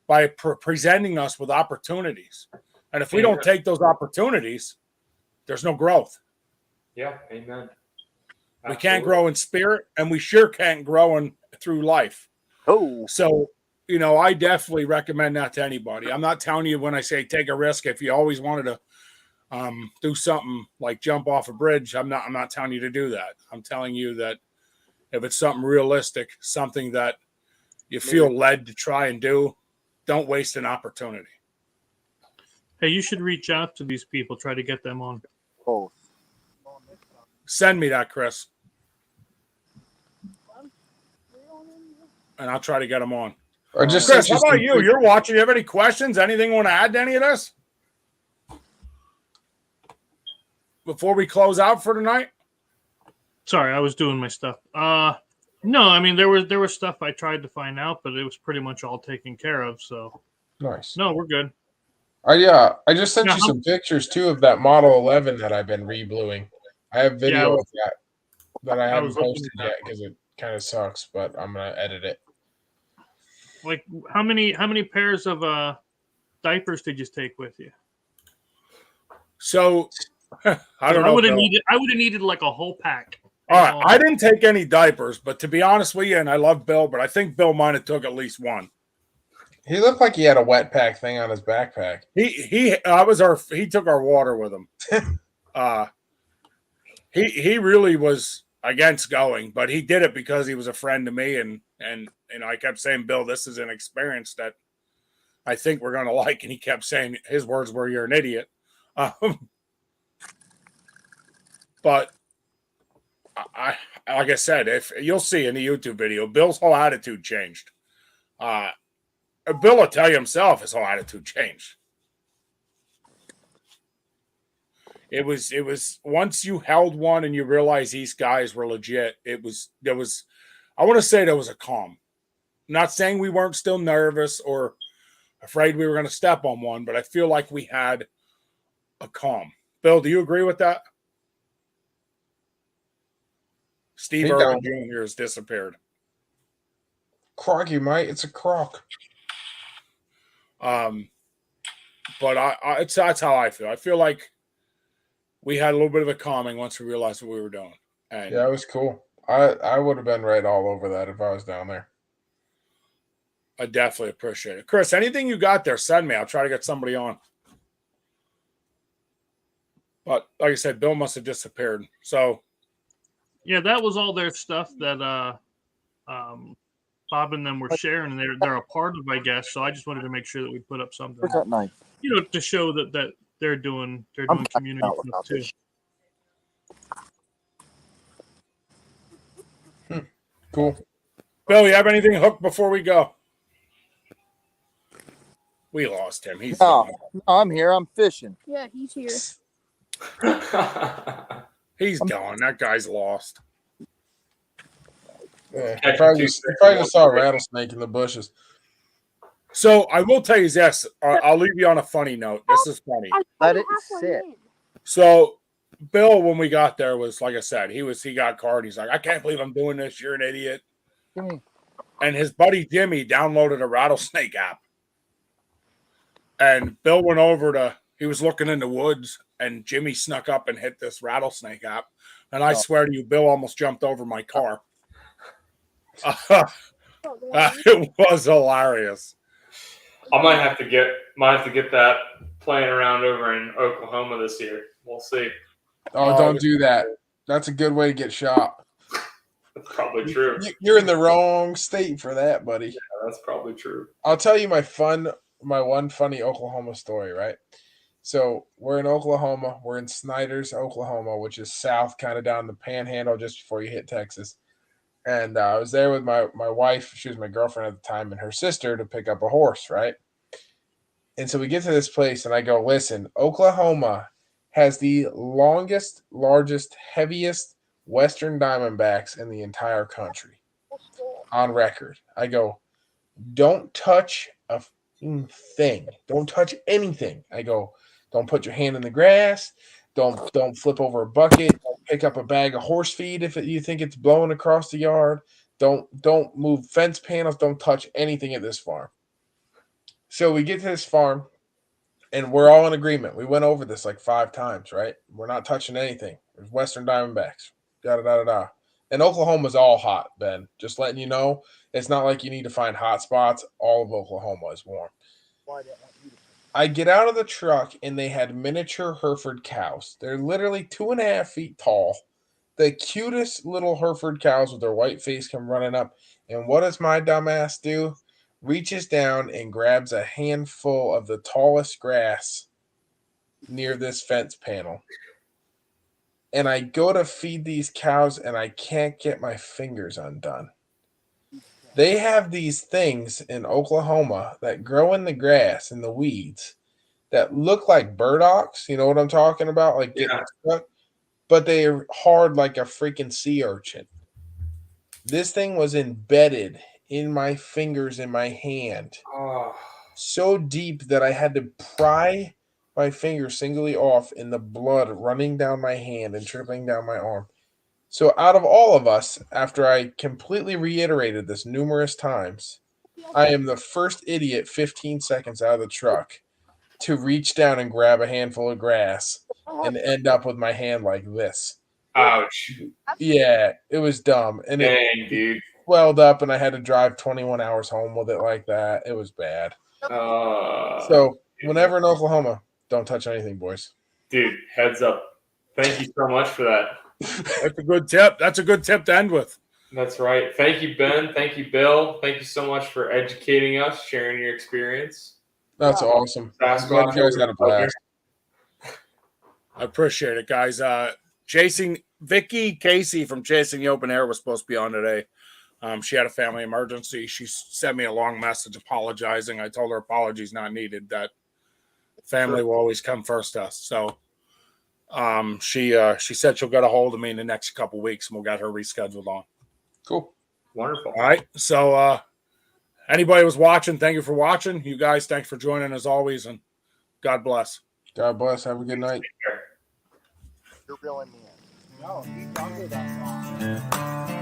by presenting us with opportunities. And if we don't take those opportunities, there's no growth. Yeah, amen. We can't grow in spirit, and we sure can't grow through life. Oh, so I definitely recommend that to anybody. I'm not telling you when I say take a risk. If you always wanted to do something like jump off a bridge, I'm not telling you to do that. I'm telling you that if it's something realistic, something that you feel led to try and do, don't waste an opportunity. Hey, you should reach out to these people, try to get them on. Oh. Send me that, Chris. And I'll try to get them on. Or just Chris, how about you? You're watching. You have any questions? Anything you want to add to any of this? Before we close out for tonight? Sorry, I was doing my stuff. No, I mean there was stuff I tried to find out, but it was pretty much all taken care of. So nice. No, we're good. Yeah, I just sent you some pictures too of that Model 11 that I've been rebluing. I have video of that I haven't posted yet because it kind of sucks, but I'm gonna edit it. Like how many pairs of diapers did you take with you? So I don't know. I would have needed like a whole pack. All right, I didn't take any diapers, but to be honest with you, and I love Bill, but I think Bill might have took at least one. He looked like he had a wet pack thing on his backpack. He took our water with him. He really was against going, but he did it because he was a friend to me, and I kept saying, Bill, this is an experience that I think we're going to like, and he kept saying, his words were, "You're an idiot." But I like I said, if you'll see in the YouTube video, Bill's whole attitude changed. Bill will tell you himself his whole attitude changed. It was once you held one and you realize these guys were legit, I want to say there was a calm. Not saying we weren't still nervous or afraid we were going to step on one, but I feel like we had a calm. Bill, do you agree with that? Steve Irwin Jr. has disappeared. Crikey, mate, it's a crock. But that's how I feel. I feel like we had a little bit of a calming once we realized what we were doing. And yeah, it was cool. I would have been right all over that if I was down there. I definitely appreciate it. Chris, anything you got there, send me. I'll try to get somebody on. But like I said, Bill must have disappeared. So yeah, that was all their stuff that Bob and them were sharing, and they're a part of, I guess. So I just wanted to make sure that we put up something, where's that knife? To show that they're doing community stuff too. Cool. Bill, you have anything hooked before we go? We lost him. He's no, I'm here. I'm fishing. Yeah, he's here. He's gone. That guy's lost. Yeah, I probably just saw a rattlesnake in the bushes. So I will tell you this. I'll leave you on a funny note. This is funny. Let it sit. So Bill, when we got there, was like I said, he got card. He's like, I can't believe I'm doing this. You're an idiot. And his buddy Jimmy downloaded a rattlesnake app. And Bill went over he was looking in the woods, and Jimmy snuck up and hit this rattlesnake app. And I swear to you, Bill almost jumped over my car. It was hilarious. I might have to get that playing around over in Oklahoma this year. We'll see. Oh, don't do that. That's a good way to get shot. That's probably true. You're in the wrong state for that, buddy. Yeah, that's probably true. I'll tell you my one funny Oklahoma story, right? So we're in Oklahoma. We're in Snyder's, Oklahoma, which is south, kind of down the panhandle just before you hit Texas. And I was there with my wife. She was my girlfriend at the time, and her sister to pick up a horse, right? And so we get to this place, and I go, listen, Oklahoma has the longest, largest, heaviest Western Diamondbacks in the entire country on record. I go, don't touch a thing. Don't touch anything. I go, don't put your hand in the grass. Don't flip over a bucket. Don't pick up a bag of horse feed if you think it's blowing across the yard. Don't move fence panels. Don't touch anything at this farm. So we get to this farm, and we're all in agreement. We went over this like 5 times, right? We're not touching anything. There's Western Diamondbacks. Da-da-da-da-da. And Oklahoma's all hot, Ben. Just letting you know. It's not like you need to find hot spots. All of Oklahoma is warm. I get out of the truck, and they had miniature Hereford cows. They're literally 2.5 feet tall. The cutest little Hereford cows with their white face come running up. And what does my dumbass do? Reaches down and grabs a handful of the tallest grass near this fence panel. And I go to feed these cows, and I can't get my fingers undone. They have these things in Oklahoma that grow in the grass and the weeds that look like burdocks. You know what I'm talking about? Like getting stuck. But they are hard like a freaking sea urchin. This thing was embedded in my fingers in my hand. So deep that I had to pry my finger singly off, and the blood running down my hand and trickling down my arm. So out of all of us, after I completely reiterated this numerous times, I am the first idiot 15 seconds out of the truck to reach down and grab a handful of grass and end up with my hand like this. Ouch. Yeah, it was dumb. And Dang, dude. Swelled up, and I had to drive 21 hours home with it like that. It was bad. So whenever in Oklahoma, don't touch anything, boys. Dude, heads up. Thank you so much for that. That's a good tip. That's a good tip to end with. That's right. Thank you, Ben. Thank you, Bill. Thank you so much for educating us, sharing your experience. That's awesome. I'm glad you guys had a blast. I appreciate it, guys. Vicky Casey from Chasing the Open Air was supposed to be on today. She had a family emergency. She sent me a long message apologizing. I told her apologies not needed. That family will always come first to us. So she said she'll get a hold of me in the next couple weeks, and we'll get her rescheduled on. Cool. Wonderful. All right. So anybody was watching, thank you for watching. You guys, thanks for joining as always, and God bless. God bless. Have a good night. You're reeling me in. No, he's under that line.